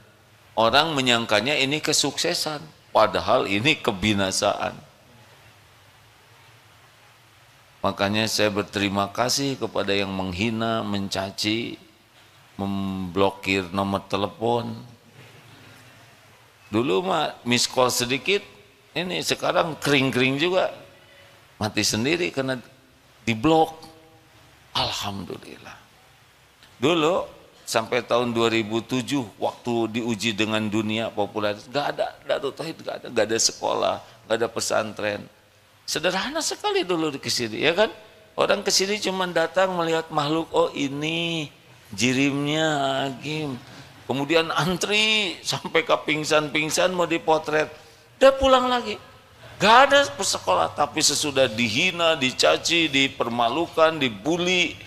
orang menyangkanya ini kesuksesan, padahal ini kebinasaan. Makanya saya berterima kasih kepada yang menghina, mencaci, memblokir nomor telepon. Dulu mah miss call sedikit, ini sekarang kering-kering juga, mati sendiri karena diblok. Alhamdulillah. Dulu sampai tahun 2007 waktu diuji dengan dunia popularitas, gak ada Darut Tauhid, gak ada sekolah, gak ada pesantren. Sederhana sekali dulu ke sini, ya kan? Orang ke sini cuma datang melihat makhluk, oh ini jirimnya Agim. Kemudian antri sampai ke pingsan-pingsan mau dipotret, udah pulang lagi. Gak ada sekolah, tapi sesudah dihina, dicaci, dipermalukan, dibully,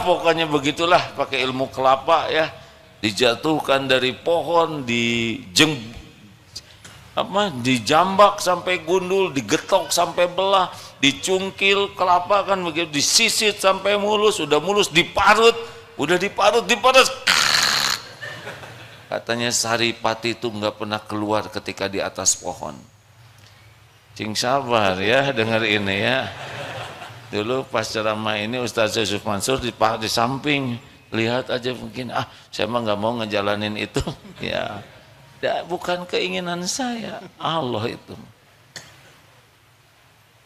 pokoknya begitulah, pakai ilmu kelapa ya, dijatuhkan dari pohon, dijambak sampai gundul, digetok sampai belah, dicungkil kelapa kan begitu, disisit sampai mulus, udah mulus diparut, katanya Saripati itu nggak pernah keluar ketika di atas pohon. Cing sabar ya dengar ini ya. Dulu pas ceramah ini Ustaz Yusuf Mansur di samping, lihat aja mungkin saya mah nggak mau ngejalanin itu. Ya, bukan keinginan saya, Allah itu.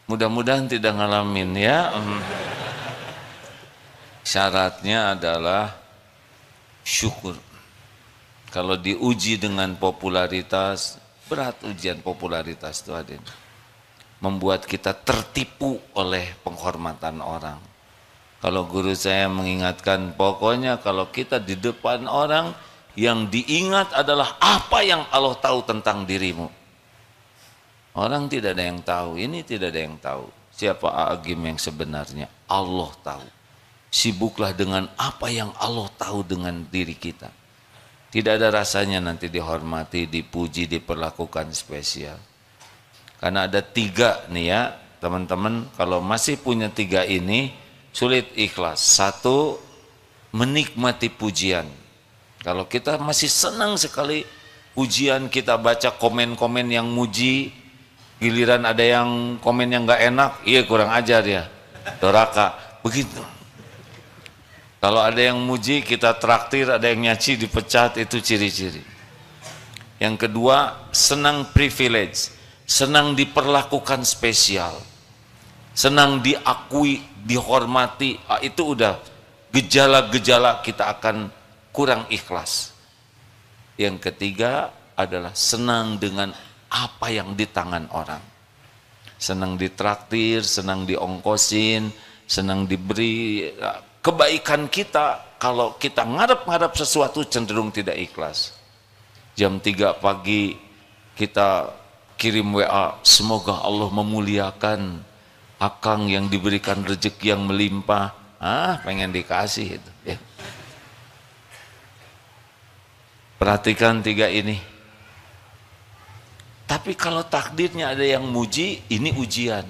Mudah-mudahan tidak ngalamin ya. Syaratnya adalah syukur. Kalau diuji dengan popularitas, berat ujian popularitas itu Adin. Membuat kita tertipu oleh penghormatan orang. Kalau guru saya mengingatkan, pokoknya kalau kita di depan orang, yang diingat adalah apa yang Allah tahu tentang dirimu. Orang tidak ada yang tahu, ini tidak ada yang tahu. Siapa Agim yang sebenarnya? Allah tahu. Sibuklah dengan apa yang Allah tahu dengan diri kita. Tidak ada rasanya nanti dihormati, dipuji, diperlakukan spesial. Karena ada 3 nih ya, teman-teman, kalau masih punya 3 ini, sulit ikhlas. 1, menikmati pujian. Kalau kita masih senang sekali pujian, kita baca komen-komen yang muji, giliran ada yang komen yang nggak enak, iya kurang ajar ya, doraka, begitu. Kalau ada yang muji, kita traktir, ada yang nyaci, dipecat, itu ciri-ciri. Yang kedua, senang privilege, senang diperlakukan spesial, senang diakui, dihormati, itu udah gejala-gejala kita akan kurang ikhlas. Yang ketiga adalah senang dengan apa yang di tangan orang. Senang ditraktir, senang diongkosin, senang diberi. Kebaikan kita, kalau kita ngarep-ngarep sesuatu cenderung tidak ikhlas. Jam 3 pagi kita kirim WA, semoga Allah memuliakan akang yang diberikan rezeki yang melimpah. Pengen dikasih itu ya. Perhatikan 3 ini. Tapi kalau takdirnya ada yang muji, ini ujian.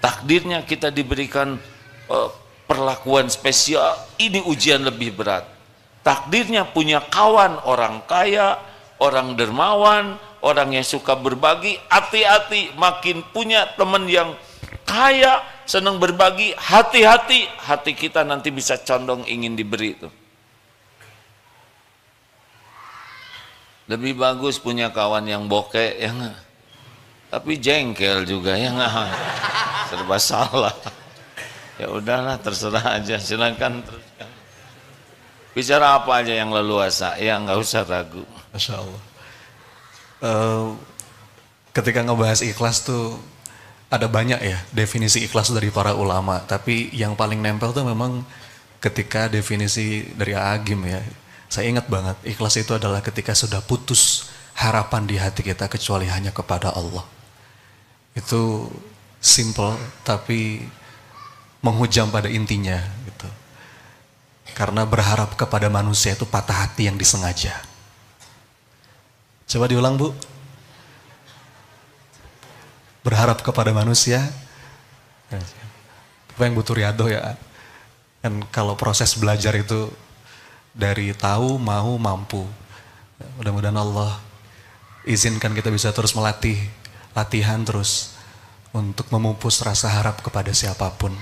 Takdirnya kita diberikan perlakuan spesial, ini ujian lebih berat. Takdirnya punya kawan orang kaya, orang dermawan, orang yang suka berbagi, hati-hati. Makin punya teman yang kaya, senang berbagi, hati-hati. Hati kita nanti bisa condong ingin diberi itu. Lebih bagus punya kawan yang bokeh, ya nggak? Tapi jengkel juga, ya nggak? Serba salah. Ya udahlah, terserah aja, silakan teruskan. Bicara apa aja yang leluasa, ya nggak usah ragu. Masya Allah. Ketika ngebahas ikhlas tuh ada banyak ya definisi ikhlas dari para ulama, tapi yang paling nempel tuh memang ketika definisi dari Agim ya. Saya ingat banget, ikhlas itu adalah ketika sudah putus harapan di hati kita kecuali hanya kepada Allah. Itu simple tapi menghujam pada intinya gitu. Karena berharap kepada manusia itu patah hati yang disengaja. Coba diulang, Bu. Berharap kepada manusia, apa yang butuh riado ya. Dan kalau proses belajar itu dari tahu, mau, mampu. Mudah-mudahan Allah izinkan kita bisa terus latihan terus untuk memupus rasa harap kepada siapapun.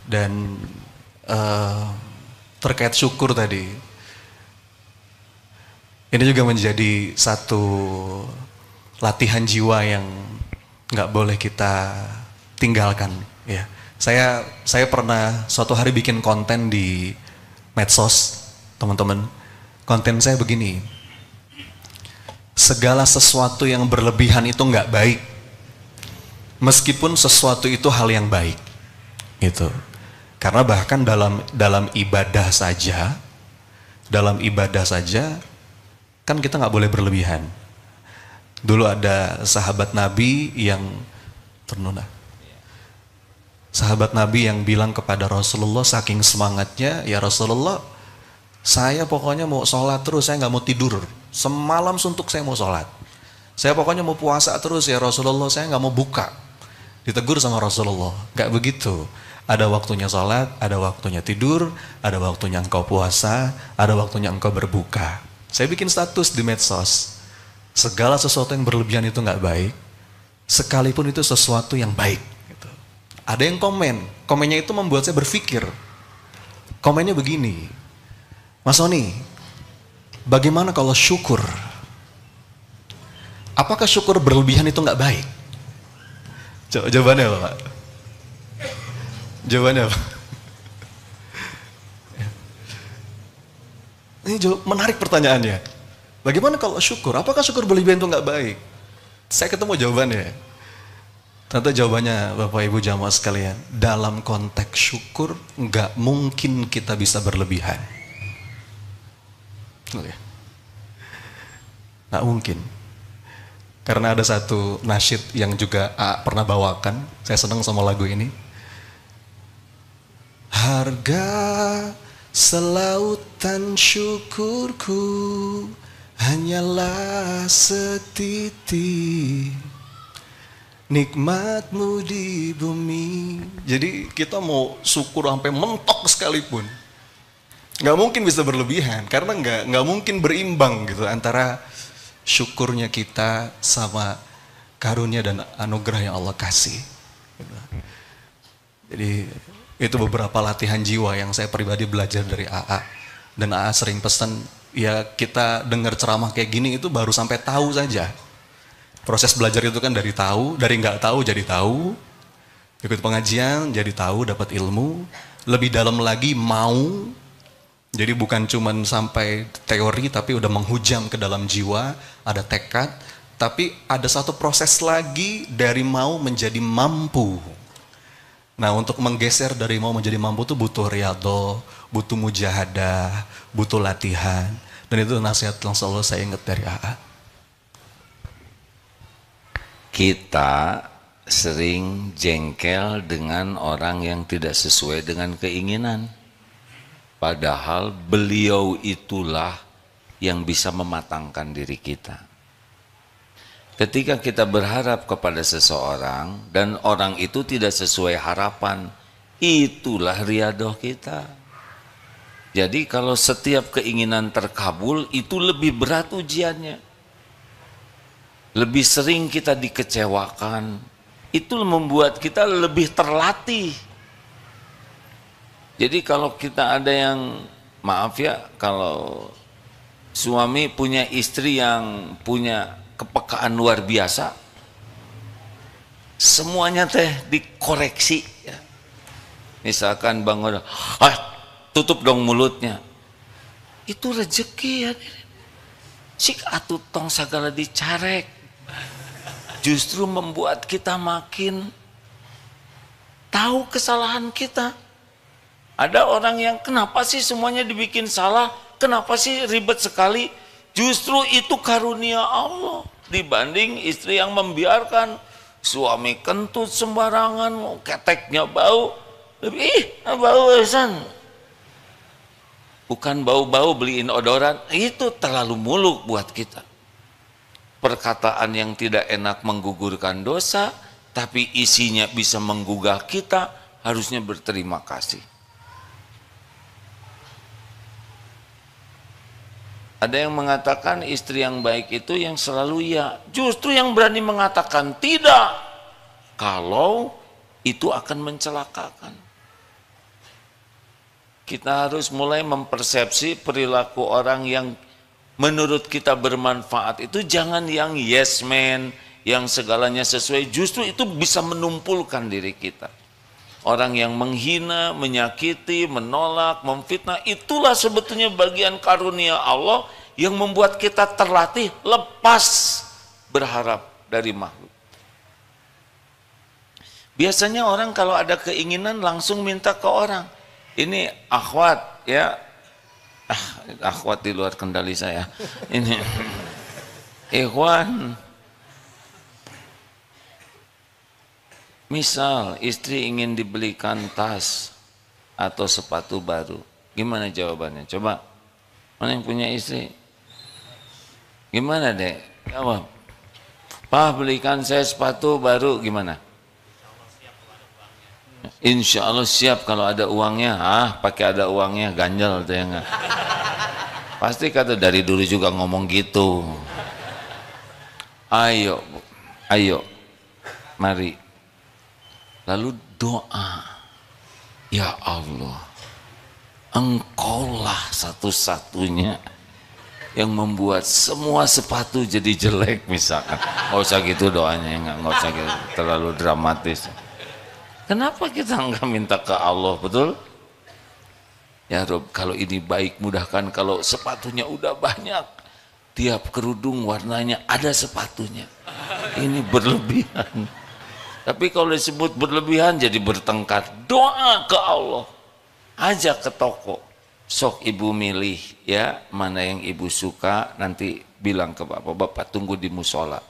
Dan terkait syukur tadi, ini juga menjadi satu latihan jiwa yang nggak boleh kita tinggalkan. Ya, saya pernah suatu hari bikin konten di medsos, teman-teman. Konten saya begini: segala sesuatu yang berlebihan itu nggak baik, meskipun sesuatu itu hal yang baik, gitu. Karena bahkan dalam ibadah saja, kan kita nggak boleh berlebihan. Dulu ada sahabat Nabi yang ternuna. Sahabat Nabi yang bilang kepada Rasulullah saking semangatnya, ya Rasulullah, saya pokoknya mau sholat terus, saya nggak mau tidur. Semalam suntuk saya mau sholat. Saya pokoknya mau puasa terus ya Rasulullah, saya nggak mau buka. Ditegur sama Rasulullah, nggak begitu. Ada waktunya sholat, ada waktunya tidur, ada waktunya engkau puasa, ada waktunya engkau berbuka. Saya bikin status di medsos, segala sesuatu yang berlebihan itu nggak baik, sekalipun itu sesuatu yang baik. Gitu. Ada yang komennya itu membuat saya berpikir. Komennya begini, Mas Oni, bagaimana kalau syukur? Apakah syukur berlebihan itu nggak baik? Jawabannya apa, Pak? Jawabannya apa? Ini menarik pertanyaannya. Bagaimana kalau syukur? Apakah syukur berlebihan itu nggak baik? Saya ketemu jawabannya. Tentu jawabannya Bapak Ibu jamaah sekalian, dalam konteks syukur nggak mungkin kita bisa berlebihan. Nggak mungkin. Karena ada satu nasyid yang juga pernah bawakan, saya senang sama lagu ini. Harga selautan syukurku hanyalah setitik nikmatmu di bumi. Jadi kita mau syukur sampai mentok sekalipun, nggak mungkin bisa berlebihan, karena nggak mungkin berimbang gitu antara syukurnya kita sama karunia dan anugerah yang Allah kasih. Jadi itu beberapa latihan jiwa yang saya pribadi belajar dari AA, dan AA sering pesan, ya kita dengar ceramah kayak gini itu baru sampai tahu saja. Proses belajar itu kan dari tahu, dari nggak tahu jadi tahu, ikut pengajian jadi tahu, dapat ilmu, lebih dalam lagi mau, jadi bukan cuman sampai teori tapi udah menghujam ke dalam jiwa, ada tekad, tapi ada satu proses lagi dari mau menjadi mampu. Nah untuk menggeser dari mau menjadi mampu itu butuh riyadhah, butuh mujahadah, butuh latihan, dan itu nasihat yang selalu saya ingat dari AA. Kita sering jengkel dengan orang yang tidak sesuai dengan keinginan. Padahal beliau itulah yang bisa mematangkan diri kita. Ketika kita berharap kepada seseorang dan orang itu tidak sesuai harapan, itulah riyadhah kita. Jadi kalau setiap keinginan terkabul, itu lebih berat ujiannya. Lebih sering kita dikecewakan, itu membuat kita lebih terlatih. Jadi kalau kita ada yang, maaf ya, kalau suami punya istri yang punya kepekaan luar biasa, semuanya teh dikoreksi ya. Misalkan bangun, tutup dong mulutnya, itu rezeki ya. Sik atuh tong sagala dicarek, justru membuat kita makin tahu kesalahan kita. Ada orang yang kenapa sih semuanya dibikin salah, kenapa sih ribet sekali, justru itu karunia Allah dibanding istri yang membiarkan suami kentut sembarangan, keteknya bau, lebih bau esan. Bukan bau-bau beliin odoran, itu terlalu muluk buat kita. Perkataan yang tidak enak menggugurkan dosa, tapi isinya bisa menggugah kita, harusnya berterima kasih. Ada yang mengatakan istri yang baik itu yang selalu ya, justru yang berani mengatakan tidak, kalau itu akan mencelakakan. Kita harus mulai mempersepsi perilaku orang yang menurut kita bermanfaat itu jangan yang yes man, yang segalanya sesuai, justru itu bisa menumpulkan diri kita. Orang yang menghina, menyakiti, menolak, memfitnah, itulah sebetulnya bagian karunia Allah yang membuat kita terlatih lepas berharap dari makhluk. Biasanya orang kalau ada keinginan langsung minta ke orang. Ini akhwat ya, akhwat di luar kendali saya. Ini ikhwan, misal istri ingin dibelikan tas atau sepatu baru, gimana jawabannya? Coba, mana yang punya istri? Gimana dek? Jawab. Pak, belikan saya sepatu baru, gimana? Insya Allah siap kalau ada uangnya. Pakai ada uangnya, ganjal tuh ya enggak? Pasti kata dari dulu juga ngomong gitu. Ayo, ayo, mari. Lalu doa, ya Allah, Engkaulah satu-satunya yang membuat semua sepatu jadi jelek misalkan. Nggak usah gitu doanya, nggak usah gitu, terlalu dramatis. Kenapa kita nggak minta ke Allah, betul? Ya Rob, kalau ini baik mudahkan, kalau sepatunya udah banyak, tiap kerudung warnanya ada sepatunya. Ini berlebihan. Tapi kalau disebut berlebihan jadi bertengkar. Doa ke Allah. Ajak ke toko. Sok ibu milih ya, mana yang ibu suka, nanti bilang ke bapak, bapak tunggu di musola.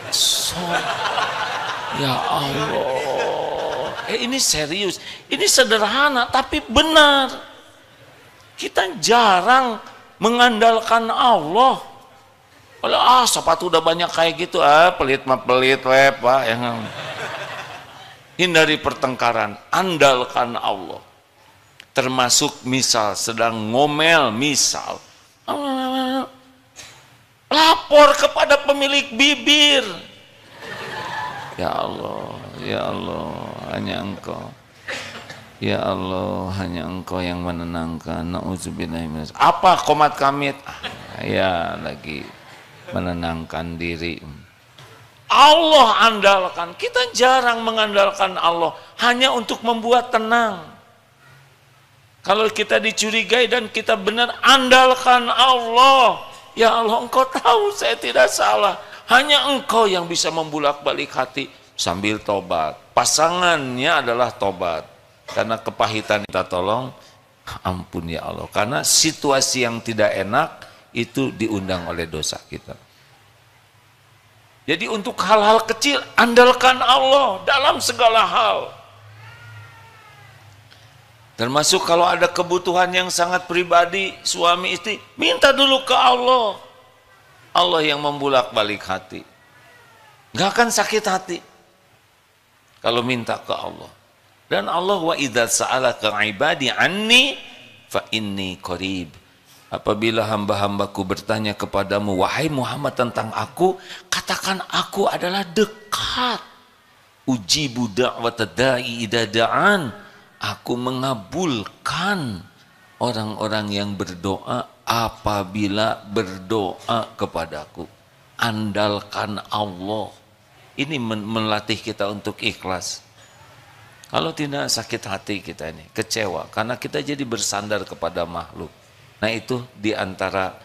Sok. Ya Allah. Ini serius. Ini sederhana tapi benar. Kita jarang mengandalkan Allah. Kalau sepatu udah banyak kayak gitu, pelit mah pelit Pak, yang hindari pertengkaran, andalkan Allah. Termasuk misal sedang ngomel, misal lapor kepada pemilik bibir. Ya Allah, hanya Engkau. Ya Allah, hanya Engkau yang menenangkan. Na'udzubillahi. Apa qomat kamit? Ya lagi menenangkan diri. Allah andalkan. Kita jarang mengandalkan Allah hanya untuk membuat tenang. Kalau kita dicurigai dan kita benar, andalkan Allah. Ya Allah, Engkau tahu saya tidak salah. Hanya Engkau yang bisa membulak-balik hati sambil tobat. Pasangannya adalah tobat. Karena kepahitan kita tolong, ampun ya Allah. Karena situasi yang tidak enak itu diundang oleh dosa kita. Jadi untuk hal-hal kecil andalkan Allah dalam segala hal. Termasuk kalau ada kebutuhan yang sangat pribadi suami istri, minta dulu ke Allah. Allah yang membulak-balik hati. Gak akan sakit hati kalau minta ke Allah. Dan Allah wa idza sa'alaka ibadi anni fa inni qarib. Apabila hamba-hambaku bertanya kepadamu, wahai Muhammad, tentang aku, katakan aku adalah dekat. Ujibu da'watad da'i idza da'an. Aku mengabulkan orang-orang yang berdoa apabila berdoa kepadaku. Andalkan Allah. Ini melatih kita untuk ikhlas. Kalau tidak, sakit hati kita ini, kecewa. Karena kita jadi bersandar kepada makhluk. Nah itu diantara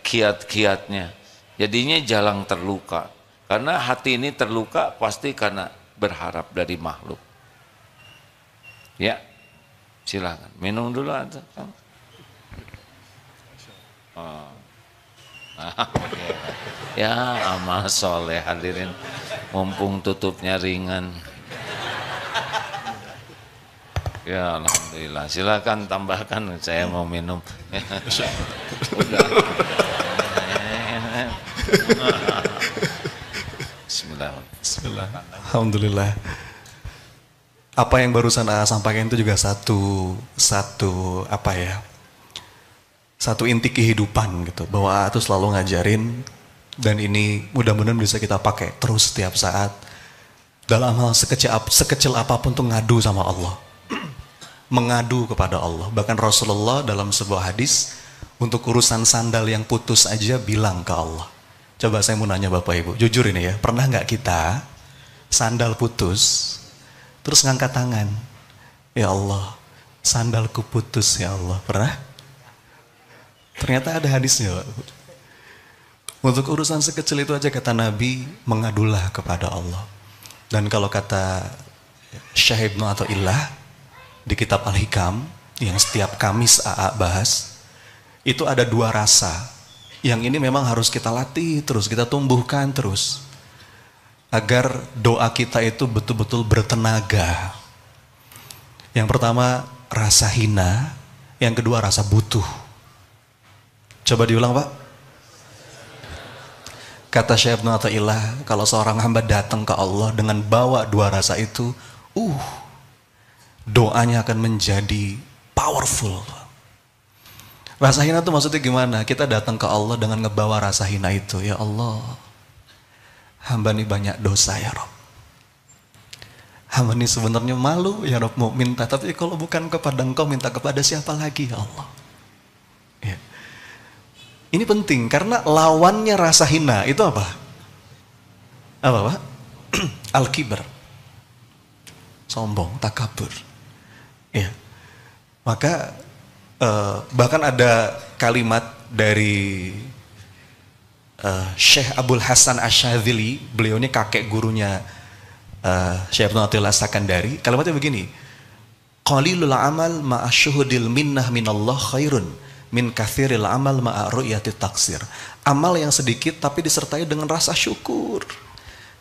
kiat-kiatnya. Jadinya jarang terluka. Karena hati ini terluka pasti karena berharap dari makhluk. Ya, silakan. Minum dulu atau? Oh. Ya, amal soleh hadirin. Mumpung tutupnya ringan. Ya alhamdulillah, silakan tambahkan, saya mau minum. Bismillah. Alhamdulillah. Apa yang barusan saya sampaikan itu juga satu inti kehidupan gitu, bahwa itu selalu ngajarin, dan ini mudah-mudahan bisa kita pakai terus setiap saat dalam hal sekecil apapun tuh ngadu sama Allah. Mengadu kepada Allah. Bahkan Rasulullah dalam sebuah hadis, untuk urusan sandal yang putus aja bilang ke Allah. Coba saya mau nanya Bapak Ibu, jujur ini ya, pernah nggak kita sandal putus terus ngangkat tangan, ya Allah, sandalku putus ya Allah? Pernah? Ternyata ada hadisnya Pak. Untuk urusan sekecil itu aja kata Nabi, mengadulah kepada Allah. Dan kalau kata Syekh Ibnu Athaillah di kitab Al-Hikam yang setiap Kamis AA bahas, itu ada dua rasa. Yang ini memang harus kita latih terus, kita tumbuhkan terus, agar doa kita itu betul-betul bertenaga. Yang pertama rasa hina, yang kedua rasa butuh. Coba diulang Pak. Kata Syekh Ibnu Athaillah, kalau seorang hamba datang ke Allah dengan bawa dua rasa itu, doanya akan menjadi powerful. Rasa hina itu maksudnya gimana? Kita datang ke Allah dengan ngebawa rasa hina itu. Ya Allah, hamba ini banyak dosa ya Rob. Hamba ini sebenarnya malu ya Rob mau minta, tapi kalau bukan kepada Engkau, minta kepada siapa lagi ya Allah? Ya. Ini penting karena lawannya rasa hina itu apa? Apa Pak? Al-kibar. Sombong, takabur. Ya, maka bahkan ada kalimat dari Syekh Abdul Hasan Asyadzili, beliau ini kakek gurunya Syekh Ibnu Athaillah As-Sakandari, kalimatnya begini, qalilul amal ma'a syuhudil minnah minallah khairun min kathiril amal ma'a ru'yati taksir. Amal yang sedikit tapi disertai dengan rasa syukur.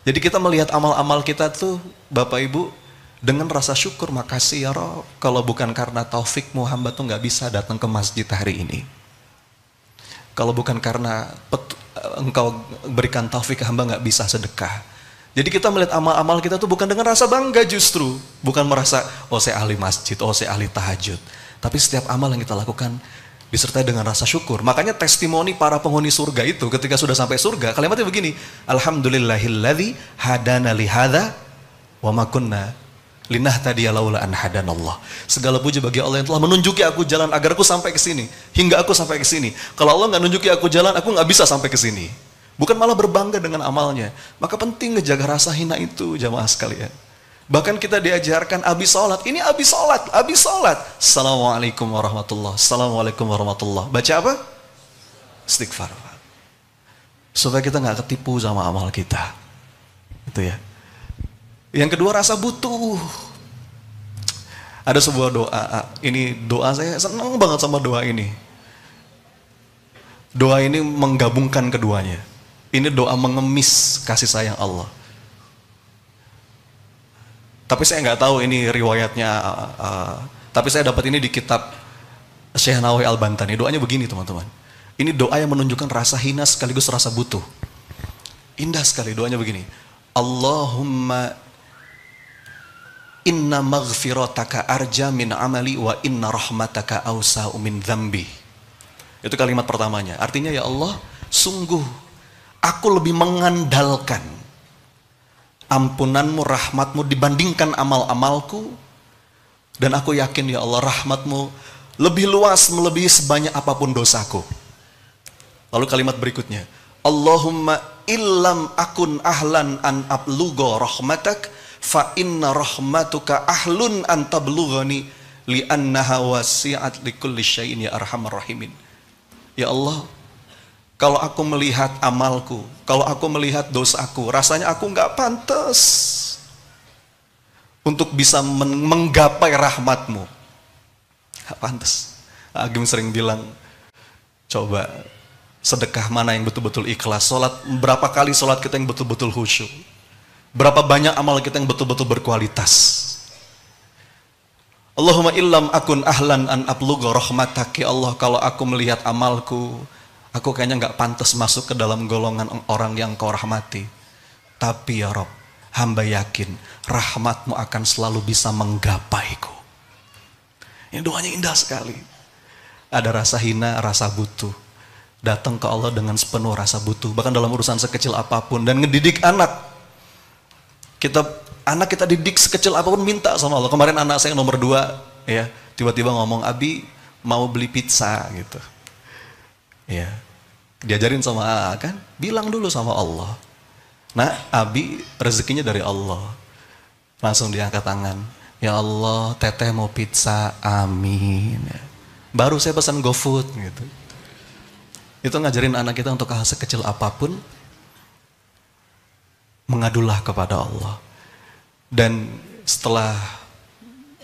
Jadi kita melihat amal-amal kita tuh Bapak Ibu dengan rasa syukur, makasih ya Rob, kalau bukan karena taufikmu hamba tuh nggak bisa datang ke masjid hari ini. Kalau bukan karena engkau berikan taufik hamba nggak bisa sedekah. Jadi kita melihat amal-amal kita tuh bukan dengan rasa bangga justru. Bukan merasa, oh saya ahli masjid, oh saya ahli tahajud. Tapi setiap amal yang kita lakukan disertai dengan rasa syukur. Makanya testimoni para penghuni surga itu ketika sudah sampai surga, kalimatnya begini, alhamdulillahilladzi hadana lihadza wa ma kunna linahtadiya laula an hadanallah. Segala puji bagi Allah yang telah menunjuki aku jalan agar aku sampai ke sini, hingga aku sampai ke sini. Kalau Allah nggak nunjuki aku jalan, aku nggak bisa sampai ke sini. Bukan malah berbangga dengan amalnya. Maka penting ngejaga rasa hina itu, jamaah sekalian. Bahkan kita diajarkan abis sholat. Ini abis sholat, abis sholat. Assalamualaikum warahmatullah. Assalamualaikum warahmatullah. Baca apa? Istighfar. Supaya kita nggak ketipu sama amal kita. Itu ya. Yang kedua, rasa butuh. Ada sebuah doa. Ini doa, saya senang banget sama doa ini. Doa ini menggabungkan keduanya. Ini doa mengemis kasih sayang Allah. Tapi saya nggak tahu ini riwayatnya. Tapi saya dapat ini di kitab Syekh Nawawi Al-Bantani. Doanya begini teman-teman. Ini doa yang menunjukkan rasa hina sekaligus rasa butuh. Indah sekali doanya begini. Allahumma inna maghfirataka arja min amali wa inna rahmataka awsa'u min dzambi. Itu kalimat pertamanya. Artinya ya Allah, sungguh aku lebih mengandalkan ampunanmu, rahmatmu dibandingkan amal-amalku. Dan aku yakin ya Allah, rahmatmu lebih luas, melebihi sebanyak apapun dosaku. Lalu kalimat berikutnya, Allahumma illam akun ahlan an ablugo rahmatak fa inna rahmatuka ahlun an tablughani li'annaha wasi'at likulli syai'in ya arhamar rahimin. Ya Allah, kalau aku melihat amalku, kalau aku melihat dosaku, rasanya aku nggak pantas untuk bisa menggapai rahmatmu. Nggak pantas. Agim sering bilang, coba sedekah mana yang betul-betul ikhlas, sholat, berapa kali sholat kita yang betul-betul khusyuk, berapa banyak amal kita yang betul-betul berkualitas. Allahumma illam akun ahlan an ablugha rahmatak, ya Allah, kalau aku melihat amalku, aku kayaknya nggak pantas masuk ke dalam golongan orang yang kau rahmati. Tapi ya Rob, hamba yakin rahmatmu akan selalu bisa menggapaiku. Ini doanya indah sekali. Ada rasa hina, rasa butuh. Datang ke Allah dengan sepenuh rasa butuh. Bahkan dalam urusan sekecil apapun. Dan ngedidik anak. Anak kita didik sekecil apapun minta sama Allah. Kemarin anak saya yang nomor 2, ya, tiba-tiba ngomong, Abi mau beli pizza gitu. Ya, diajarin sama AA kan, bilang dulu sama Allah. Nah, Abi rezekinya dari Allah. Langsung diangkat tangan. Ya Allah, teteh mau pizza, amin. Baru saya pesan GoFood gitu. Itu ngajarin anak kita untuk hal sekecil apapun, mengadulah kepada Allah. Dan setelah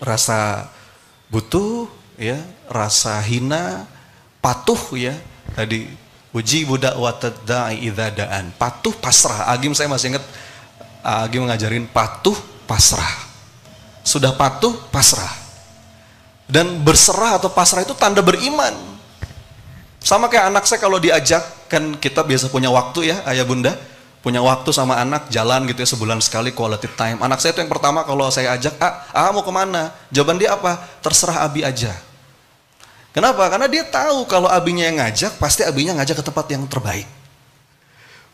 rasa butuh, ya, rasa hina, patuh, ya, tadi uji budak watadai idadaan, patuh pasrah. Agim saya masih ingat, Agim ngajarin patuh pasrah. Sudah patuh pasrah. Dan berserah atau pasrah itu tanda beriman. Sama kayak anak saya kalau diajak, kan kita biasa punya waktu ya, ayah bunda, punya waktu sama anak, jalan gitu ya sebulan sekali quality time. Anak saya itu yang pertama kalau saya ajak, mau kemana? Jawaban dia apa? Terserah Abi aja. Kenapa? Karena dia tahu kalau abinya yang ngajak, pasti abinya ngajak ke tempat yang terbaik.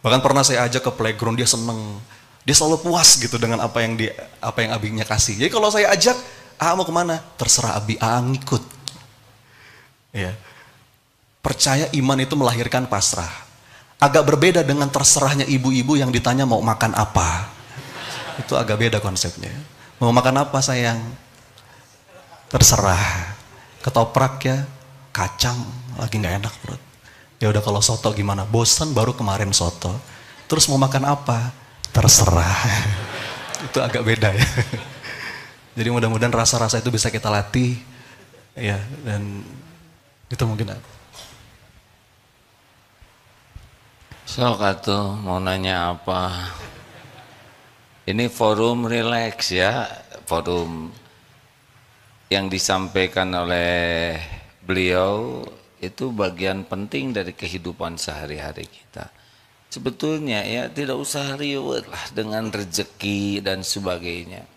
Bahkan pernah saya ajak ke playground, dia seneng. Dia selalu puas gitu dengan apa yang abinya kasih. Jadi kalau saya ajak, mau kemana? Terserah abi, ngikut. Ya. Percaya iman itu melahirkan pasrah. Agak berbeda dengan terserahnya ibu-ibu yang ditanya mau makan apa. Itu agak beda konsepnya. Mau makan apa sayang? Terserah. Ketoprak ya, kacang, lagi nggak enak perut. Ya udah kalau soto gimana? Bosan baru kemarin soto. Terus mau makan apa? Terserah. Itu agak beda ya. Jadi mudah-mudahan rasa-rasa itu bisa kita latih ya, dan itu mungkin. So Katu mau nanya apa? Ini forum relax ya, forum yang disampaikan oleh beliau itu bagian penting dari kehidupan sehari-hari kita. Sebetulnya ya tidak usah riwet lah dengan rezeki dan sebagainya.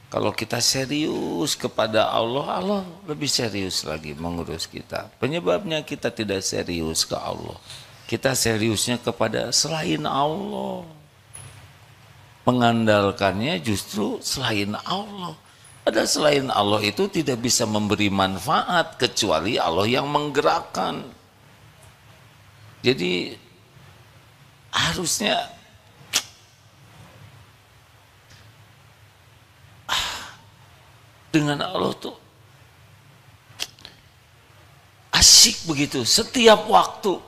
Kalau kita serius kepada Allah, Allah lebih serius lagi mengurus kita. Penyebabnya kita tidak serius ke Allah. Kita seriusnya kepada selain Allah. Mengandalkannya justru selain Allah. Ada selain Allah itu tidak bisa memberi manfaat kecuali Allah yang menggerakkan. Jadi harusnya dengan Allah tuh asyik begitu, setiap waktu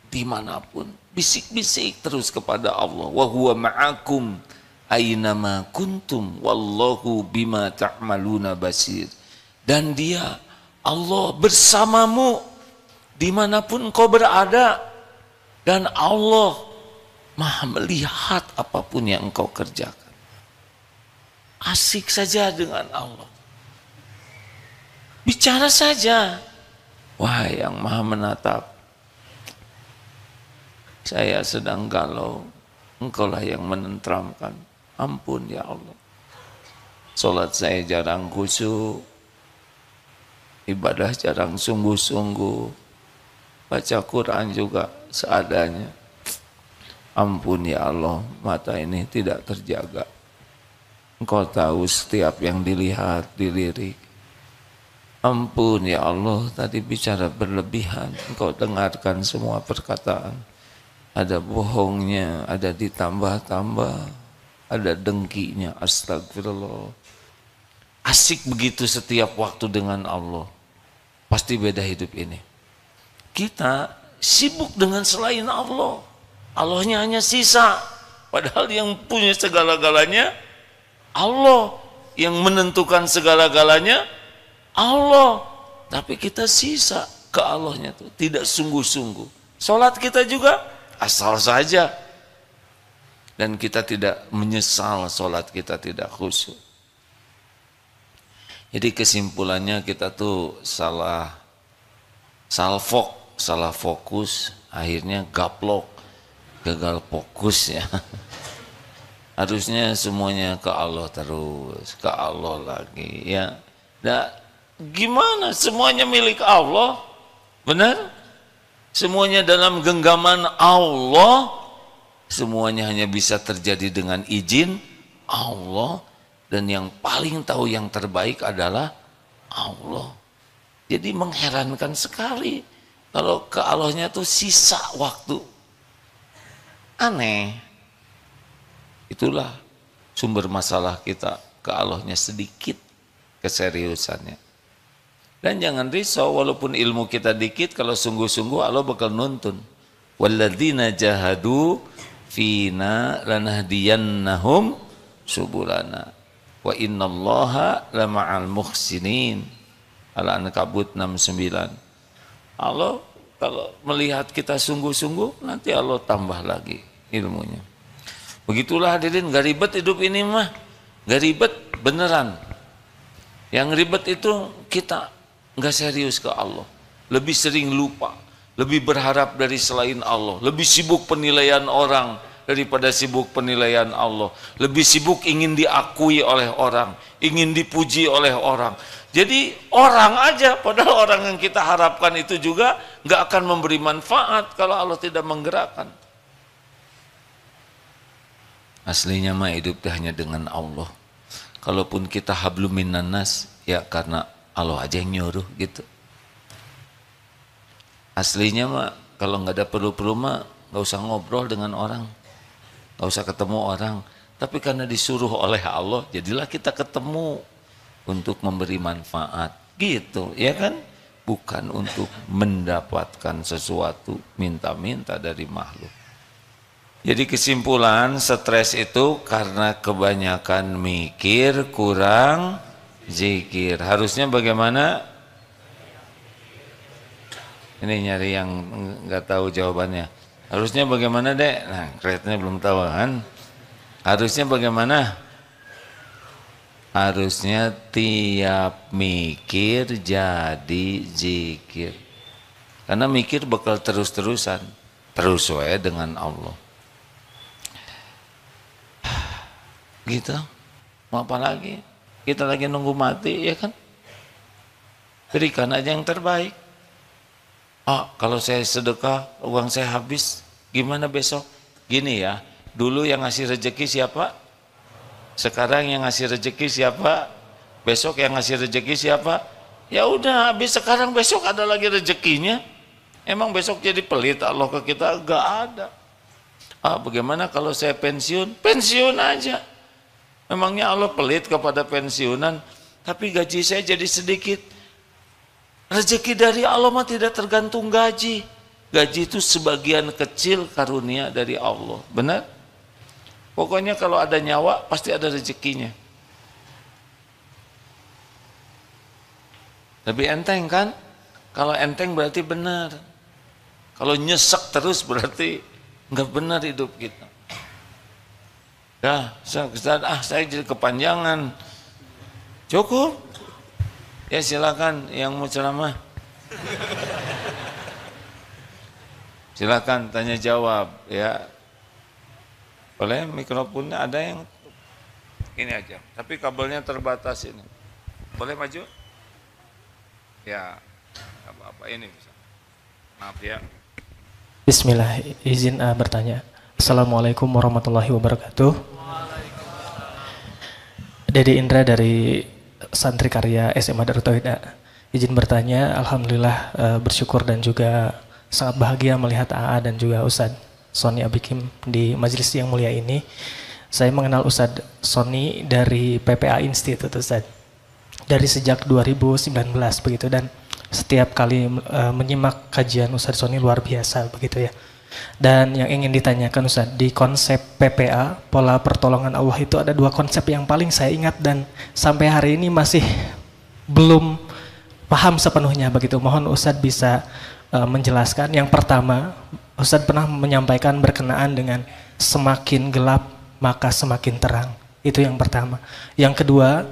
dimanapun bisik-bisik terus kepada Allah. Wa huwa ma'akum aynama kuntum wallahu bima ta'maluna basir. Dan dia Allah bersamamu dimanapun kau berada, dan Allah Maha melihat apapun yang engkau kerjakan. Asik saja dengan Allah. Bicara saja. Wahai yang Maha menatap, saya sedang galau, engkaulah yang menenteramkan. Ampun ya Allah. Salat saya jarang khusyuk, ibadah jarang sungguh-sungguh, baca Quran juga seadanya. Ampun ya Allah, mata ini tidak terjaga. Engkau tahu setiap yang dilihat, dilirik. Ampun ya Allah, tadi bicara berlebihan, engkau dengarkan semua perkataan. Ada bohongnya, ada ditambah-tambah, ada dengkinya, astagfirullah. Asik begitu setiap waktu dengan Allah. Pasti beda hidup ini. Kita sibuk dengan selain Allah. Allahnya hanya sisa. Padahal yang punya segala-galanya Allah. Yang menentukan segala-galanya Allah. Tapi kita sisa ke Allahnya tuh, tidak sungguh-sungguh. Salat kita juga asal saja. Dan kita tidak menyesal salat kita tidak khusyuk. Jadi kesimpulannya kita tuh salah fokus, akhirnya gaplok, gagal fokus ya. Harusnya semuanya ke Allah terus, ke Allah lagi ya. Nah, gimana semuanya milik Allah? Benar? Semuanya dalam genggaman Allah. Semuanya hanya bisa terjadi dengan izin Allah, dan yang paling tahu yang terbaik adalah Allah. Jadi mengherankan sekali kalau ke Allahnya tuh sisa waktu. Aneh. Itulah sumber masalah kita, ke Allahnya sedikit keseriusannya. Dan jangan risau walaupun ilmu kita dikit, kalau sungguh-sungguh Allah bakal nuntun. Walladzina jahadu fina lanahdiyannahum subulana wa innallaha lama'al muhsinin. Al-Ankabut 69. Allah kalau melihat kita sungguh-sungguh, nanti Allah tambah lagi ilmunya. Begitulah hadirin, gak ribet hidup ini mah. Gak ribet beneran. Yang ribet itu kita gak serius ke Allah. Lebih sering lupa, lebih berharap dari selain Allah, lebih sibuk penilaian orang daripada sibuk penilaian Allah, lebih sibuk ingin diakui oleh orang, ingin dipuji oleh orang. Jadi orang aja, padahal orang yang kita harapkan itu juga nggak akan memberi manfaat kalau Allah tidak menggerakkan. Aslinya mah hidup hanya dengan Allah. Kalaupun kita hablum minan nas, ya karena Allah aja yang nyuruh gitu. Aslinya mah kalau nggak ada perlu-perlu mah nggak usah ngobrol dengan orang, nggak usah ketemu orang. Tapi karena disuruh oleh Allah, jadilah kita ketemu untuk memberi manfaat, gitu, ya kan? Bukan untuk mendapatkan sesuatu, minta-minta dari makhluk. Jadi kesimpulan stres itu karena kebanyakan mikir, kurang zikir. Harusnya bagaimana? Ini nyari yang nggak tahu jawabannya. Harusnya bagaimana, Dek? Nah, kreatifnya belum tahu kan? Harusnya bagaimana? Harusnya tiap mikir jadi zikir. Karena mikir bakal terus-terusan. Terus wae dengan Allah. Gitu. Mau apa lagi? Kita lagi nunggu mati, ya kan? Berikan aja yang terbaik. Ah, kalau saya sedekah, uang saya habis, gimana besok? Gini ya, dulu yang ngasih rezeki siapa? Sekarang yang ngasih rezeki siapa? Besok yang ngasih rezeki siapa? Ya udah, habis sekarang, besok ada lagi rezekinya. Emang besok jadi pelit Allah ke kita? Gak ada. Ah, bagaimana kalau saya pensiun? Pensiun aja. Memangnya Allah pelit kepada pensiunan? Tapi gaji saya jadi sedikit. Rezeki dari Allah mah tidak tergantung gaji. Gaji itu sebagian kecil karunia dari Allah. Benar? Pokoknya kalau ada nyawa pasti ada rezekinya. Tapi enteng kan? Kalau enteng berarti benar. Kalau nyesek terus berarti nggak benar hidup kita. Ya, saya jadi kepanjangan. Cukup. Ya silakan yang mau ceramah. Silakan tanya jawab ya. Boleh mikrofonnya ada yang ini aja. Tapi kabelnya terbatas ini. Boleh maju? Ya, apa-apa ini bisa. Maaf ya. Bismillah, izin bertanya. Assalamualaikum warahmatullahi wabarakatuh. Dede Indra dari Santri Karya SMA Darut Tauhid. Izin bertanya, alhamdulillah bersyukur dan juga sangat bahagia melihat AA dan juga Ustadz Sony Abikim di majelis yang mulia ini. Saya mengenal Ustadz Sony dari PPA Institute, Ustadz. Dari sejak 2019 begitu, dan setiap kali menyimak kajian Ustadz Sony luar biasa begitu ya. Dan yang ingin ditanyakan Ustadz, di konsep PPA, pola pertolongan Allah itu ada dua konsep yang paling saya ingat dan sampai hari ini masih belum paham sepenuhnya begitu. Mohon Ustadz bisa menjelaskan. Yang pertama, Ustadz pernah menyampaikan berkenaan dengan semakin gelap maka semakin terang. Itu yang pertama. Yang kedua,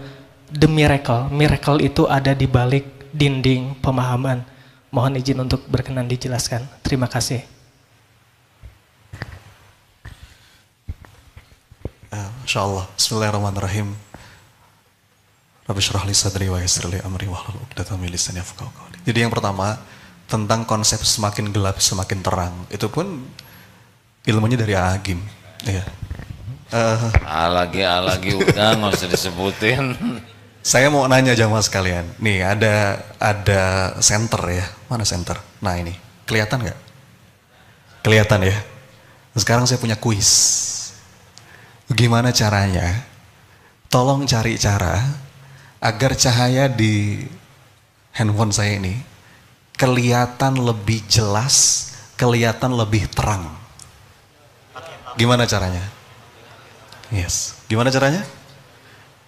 the miracle. Miracle itu ada di balik dinding pemahaman. Mohon izin untuk berkenan dijelaskan. Terima kasih. Insyaallah. Bismillahirrahmanirrahim. Rabbi syrah li sadri wa yassir li amri wahlul 'uqdatam min lisani yafqahu qawli. Jadi yang pertama tentang konsep semakin gelap semakin terang, itu pun ilmunya dari Agim. Iya. Lagi udah nggak usah disebutin. Saya mau nanya jamaah sekalian. Nih ada center ya. Mana center? Nah ini kelihatan nggak? Kelihatan ya. Sekarang saya punya kuis. Gimana caranya? Tolong cari cara agar cahaya di handphone saya ini kelihatan lebih jelas, kelihatan lebih terang. Gimana caranya? Yes. Gimana caranya?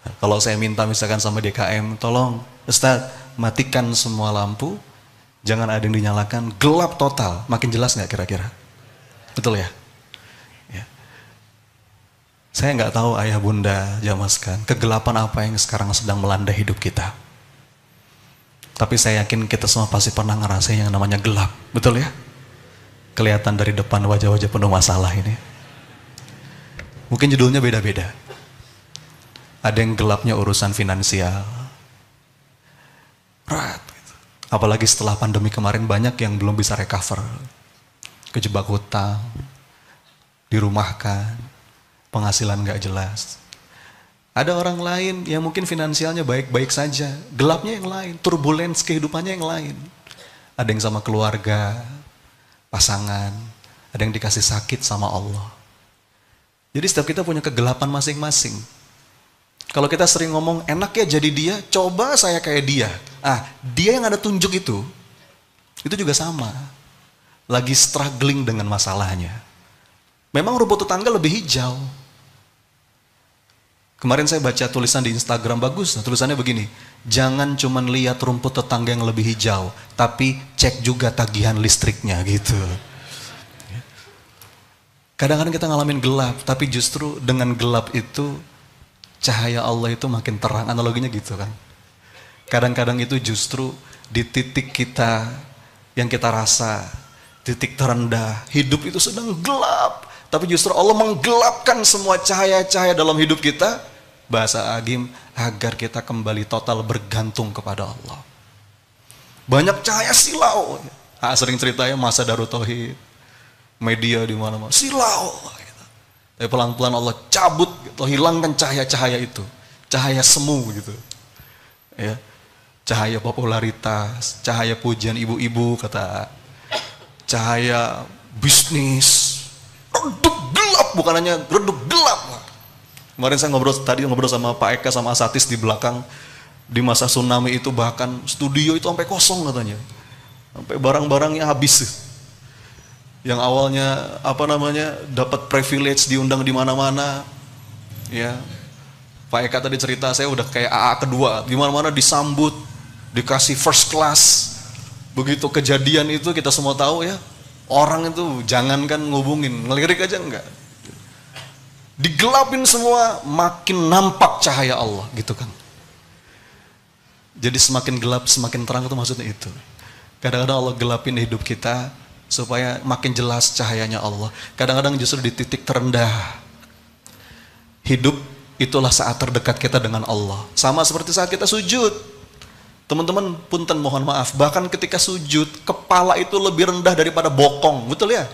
Nah, kalau saya minta misalkan sama DKM, tolong Ustaz matikan semua lampu, jangan ada yang dinyalakan, gelap total, makin jelas nggak kira-kira? Betul ya? Saya nggak tahu ayah bunda jamaskan kegelapan apa yang sekarang sedang melanda hidup kita. Tapi saya yakin kita semua pasti pernah ngerasain yang namanya gelap, betul ya? Kelihatan dari depan wajah-wajah penuh masalah ini. Mungkin judulnya beda-beda. Ada yang gelapnya urusan finansial. Berat. Gitu. Apalagi setelah pandemi kemarin banyak yang belum bisa recover. Kejebak hutang, dirumahkan, penghasilan gak jelas. Ada orang lain yang mungkin finansialnya baik-baik saja, gelapnya yang lain, turbulence kehidupannya yang lain. Ada yang sama keluarga, pasangan, ada yang dikasih sakit sama Allah. Jadi setiap kita punya kegelapan masing-masing. Kalau kita sering ngomong enak ya jadi dia, coba saya kayak dia. Dia yang ada tunjuk itu juga sama. Lagi struggling dengan masalahnya. Memang rumput tetangga lebih hijau. Kemarin saya baca tulisan di Instagram bagus, tulisannya begini, jangan cuman lihat rumput tetangga yang lebih hijau, tapi cek juga tagihan listriknya gitu. Kadang-kadang kita ngalamin gelap, tapi justru dengan gelap itu cahaya Allah itu makin terang, analoginya gitu kan. Kadang-kadang itu justru di titik kita yang kita rasa, titik terendah, hidup itu sedang gelap, tapi justru Allah menggelapkan semua cahaya-cahaya dalam hidup kita, bahasa Agim, agar kita kembali total bergantung kepada Allah. Banyak cahaya silau, sering ceritanya masa Darut Tauhid, media di mana-mana, silau. Gitu. Tapi pelan-pelan Allah cabut, gitu, hilangkan cahaya-cahaya itu, cahaya semu gitu, ya, cahaya popularitas, cahaya pujian ibu-ibu kata, cahaya bisnis, redup gelap, bukan hanya redup gelap. Kemarin saya ngobrol sama Pak Eka sama Asatis di belakang, di masa tsunami itu bahkan studio itu sampai kosong katanya, sampai barang-barangnya habis. Yang awalnya dapat privilege diundang di mana-mana, ya. Pak Eka tadi cerita saya udah kayak AA kedua, di mana-mana disambut, dikasih first class. Begitu kejadian itu kita semua tahu ya, orang itu jangankan ngubungin, ngelirik aja enggak. Digelapin semua, makin nampak cahaya Allah gitu kan. Jadi semakin gelap semakin terang itu maksudnya itu. Kadang-kadang Allah gelapin hidup kita supaya makin jelas cahayanya Allah. Kadang-kadang justru di titik terendah hidup, itulah saat terdekat kita dengan Allah. Sama seperti saat kita sujud. Teman-teman, punten mohon maaf, bahkan ketika sujud, kepala itu lebih rendah daripada bokong, betul ya?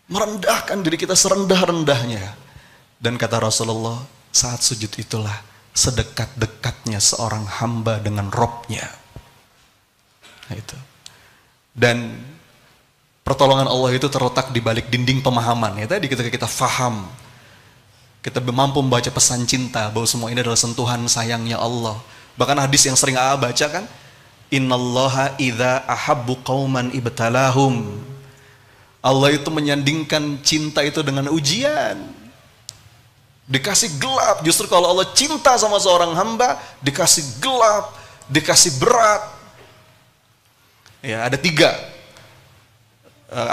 Merendahkan diri kita serendah-rendahnya. Dan kata Rasulullah, saat sujud itulah sedekat-dekatnya seorang hamba dengan Robnya. Nah, itu. Dan pertolongan Allah itu terletak di balik dinding pemahaman. Ya, tadi ketika kita faham, kita mampu membaca pesan cinta bahwa semua ini adalah sentuhan sayangnya Allah. Bahkan hadis yang sering AA baca kan, innallaha idza ahabbu qauman ibtalahum. Allah itu menyandingkan cinta itu dengan ujian. Dikasih gelap, justru kalau Allah cinta sama seorang hamba, dikasih gelap, dikasih berat. Ya, ada 3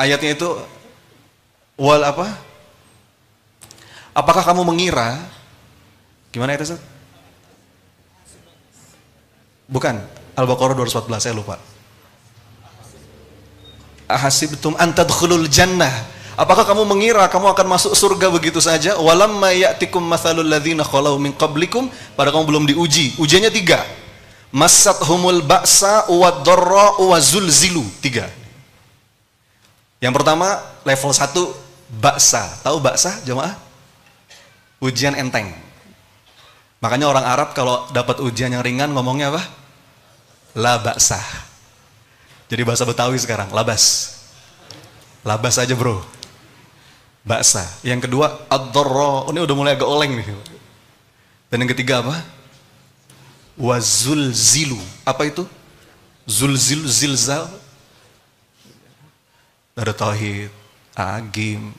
ayatnya itu, wal apa? Apakah kamu mengira? Gimana itu, Ustaz? Bukan, Al-Baqarah 214, saya lupa. Ahasibtum an tadkhulul jannah. Apakah kamu mengira kamu akan masuk surga begitu saja? Walamma ya'tikum mathalul ladzina khalau min qablikum, pada kamu belum diuji. Ujiannya 3. Massathumul ba'sa wad-dharra wa zulzilu. 3. Yang pertama level 1 ba'sa. Tahu ba'sa jemaah? Ujian enteng. Makanya orang Arab kalau dapat ujian yang ringan ngomongnya apa? La ba'sa. Jadi bahasa Betawi sekarang, labas. Labas aja bro. Ba'sa. Yang kedua ad-dharra. Ini udah mulai agak oleng nih. Dan yang ketiga apa? Wazulzilu. Apa itu? Zulzil, zilzal. Ada tauhid, agim,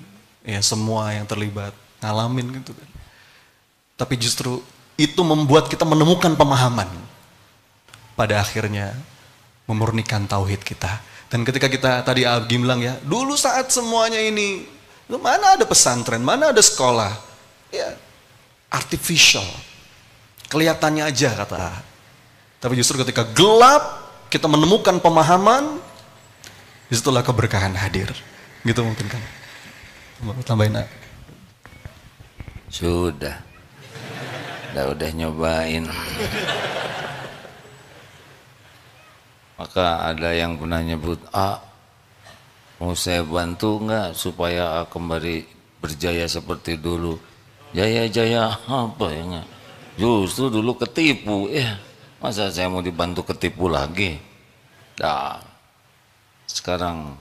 ya semua yang terlibat ngalamin gitu kan. Tapi justru itu membuat kita menemukan pemahaman. Pada akhirnya memurnikan tauhid kita. Dan ketika kita tadi Agim bilang ya, dulu saat semuanya ini, mana ada pesantren, mana ada sekolah, ya artificial, kelihatannya aja kata. Tapi justru ketika gelap, kita menemukan pemahaman, disitulah keberkahan hadir. Gitu mungkin kan? Tambahin. Sudah nyobain. Maka ada yang pernah nyebut, mau saya bantu nggak supaya kembali berjaya seperti dulu? Jaya-jaya apa ya nggak? Justru dulu ketipu, masa saya mau dibantu ketipu lagi? Nah, sekarang.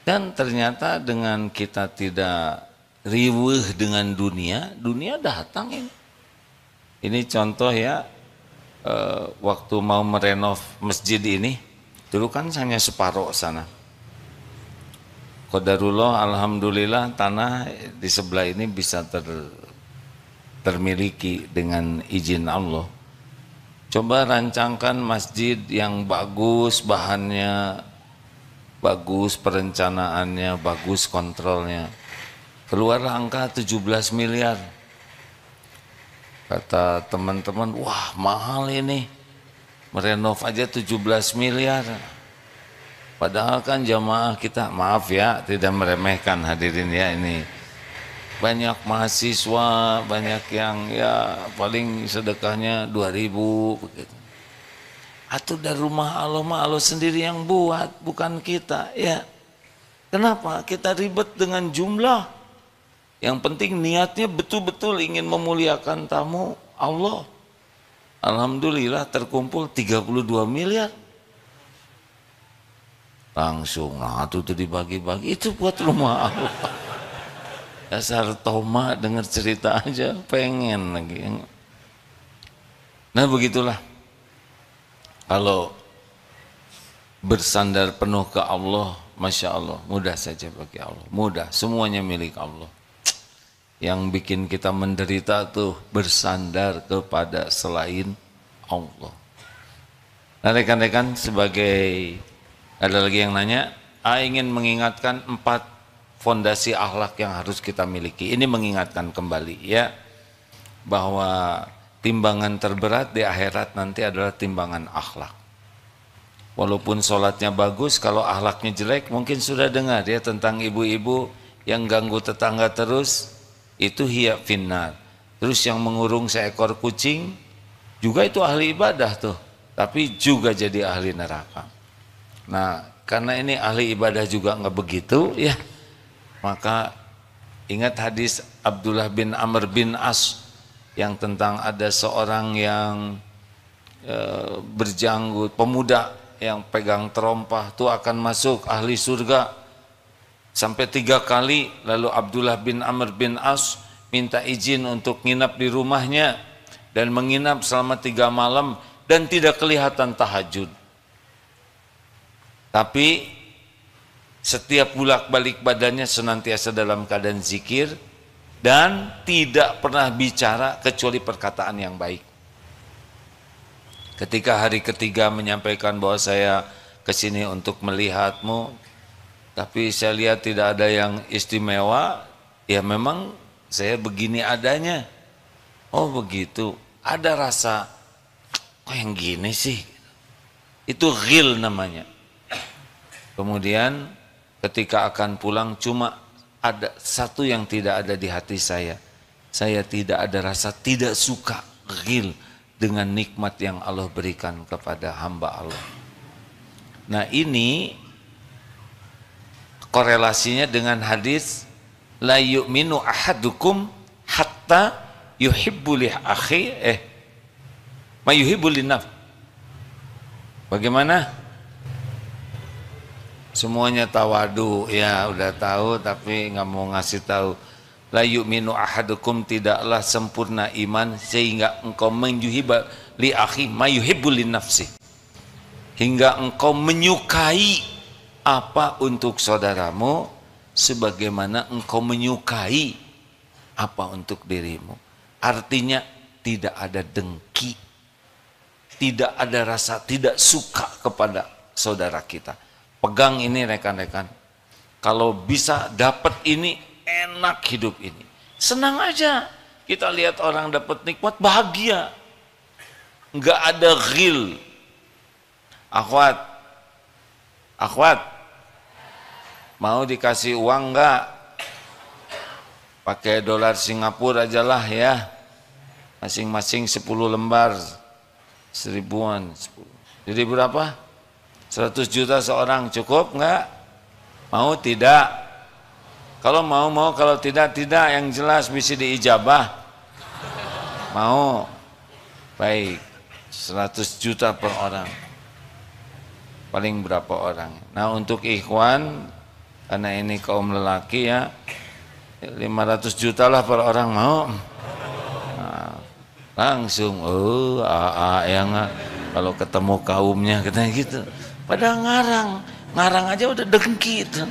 Dan ternyata dengan kita tidak riweuh dengan dunia, dunia datang ini. Ini contoh ya. Waktu mau merenov masjid ini, dulu kan hanya separuh sana. qadarullah, alhamdulillah tanah di sebelah ini bisa termiliki dengan izin Allah. Coba rancangkan masjid yang bagus, bahannya bagus, perencanaannya bagus, kontrolnya. Keluar angka 17 miliar. Kata teman-teman, wah mahal ini. Merenov aja 17 miliar. Padahal kan jamaah kita, maaf ya, tidak meremehkan hadirin ya, ini banyak mahasiswa, banyak yang ya paling sedekahnya 2.000 begitu. Atau dari rumah Allah mah Allah sendiri yang buat, bukan kita ya. Kenapa kita ribet dengan jumlah? Yang penting niatnya betul-betul ingin memuliakan tamu Allah. Alhamdulillah terkumpul 32 miliar. Langsung, nah itu dibagi-bagi, itu buat rumah Allah. Dasar Toma, dengar cerita aja pengen lagi. Nah begitulah, kalau bersandar penuh ke Allah, Masya Allah, mudah saja bagi Allah, mudah, semuanya milik Allah. Yang bikin kita menderita tuh bersandar kepada selain Allah. Nah rekan-rekan, sebagai, ada lagi yang nanya, ingin mengingatkan 4 fondasi akhlak yang harus kita miliki. Ini mengingatkan kembali ya, bahwa timbangan terberat di akhirat nanti adalah timbangan akhlak. Walaupun sholatnya bagus, kalau akhlaknya jelek, mungkin sudah dengar ya tentang ibu-ibu yang ganggu tetangga terus, itu hiya finnar. Terus yang mengurung seekor kucing, juga itu ahli ibadah tuh, tapi juga jadi ahli neraka. Nah karena ini ahli ibadah juga nggak begitu ya, maka ingat hadis Abdullah bin Amr bin As yang tentang ada seorang yang berjanggut, pemuda yang pegang terompah tuh akan masuk ahli surga sampai 3 kali. Lalu Abdullah bin Amr bin As minta izin untuk nginap di rumahnya dan menginap selama 3 malam dan tidak kelihatan tahajud. Tapi setiap bolak-balik badannya senantiasa dalam keadaan zikir dan tidak pernah bicara kecuali perkataan yang baik. Ketika hari ketiga menyampaikan bahwa saya kesini untuk melihatmu, tapi saya lihat tidak ada yang istimewa, ya memang saya begini adanya. Oh begitu, ada rasa, kok yang gini sih? Itu ghil namanya. Kemudian ketika akan pulang, cuma ada satu yang tidak ada di hati saya. Saya tidak ada rasa tidak suka, ghil dengan nikmat yang Allah berikan kepada hamba Allah. Nah ini korelasinya dengan hadis la yu'minu ahadukum hatta yuhibbu li akhi ma yuhibbu li nafsi. Bagaimana? Semuanya tawadu ya, udah tahu tapi nggak mau ngasih tahu. La yu'minu ahadukum, tidaklah sempurna iman sehingga engkau menyuhiba li akhi ma yuhibbu li nafsi, hingga engkau menyukai apa untuk saudaramu sebagaimana engkau menyukai apa untuk dirimu. Artinya tidak ada dengki, tidak ada rasa tidak suka kepada saudara kita. Pegang ini rekan-rekan, kalau bisa dapat ini, enak hidup ini, senang aja. Kita lihat orang dapat nikmat, bahagia, nggak ada ghil. Akhwat, mau dikasih uang nggak? Pakai dolar Singapura aja lah ya, masing-masing 10 lembar, 1000-an. Jadi berapa? 100 juta seorang, cukup nggak? Mau tidak? Kalau mau, kalau tidak, yang jelas bisa diijabah. Mau? Baik, 100 juta per orang. Paling berapa orang? Nah untuk ikhwan, karena ini kaum lelaki ya, 500 juta lah per orang, mau? Nah, langsung, yang kalau ketemu kaumnya katanya gitu. Padahal ngarang aja udah dengki itu.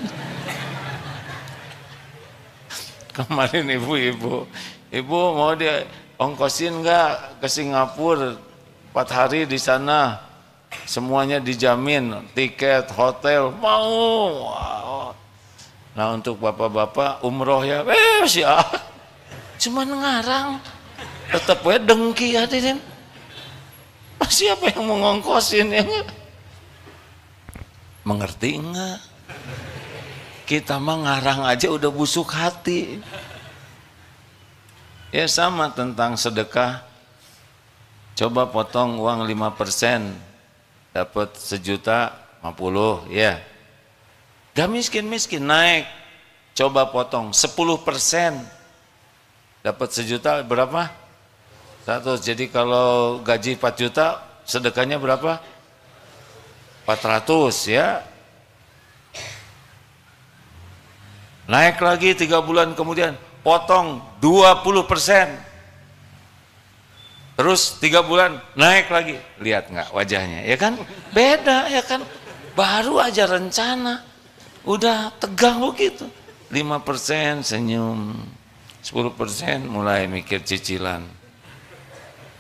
Kemarin ibu mau dia ongkosin nggak ke Singapura 4 hari di sana, semuanya dijamin, tiket, hotel, mau. Nah untuk bapak-bapak umroh ya, ya, cuman ngarang, tetap we dengki hadirin. Siapa yang mau ngongkosin ya? Mengerti enggak? Kita mah ngarang aja udah busuk hati. Ya sama tentang sedekah. Coba potong uang 5%, dapat 1.050.000 ya. Gak miskin-miskin, naik. Coba potong 10%, dapat 1 juta berapa? 100. Jadi kalau gaji 4 juta, sedekahnya berapa? 400 ya. Naik lagi 3 bulan kemudian, potong 20%. Terus 3 bulan naik lagi. Lihat nggak wajahnya, ya kan? Beda ya kan? Baru aja rencana, udah tegang begitu. 5% senyum, 10% mulai mikir cicilan,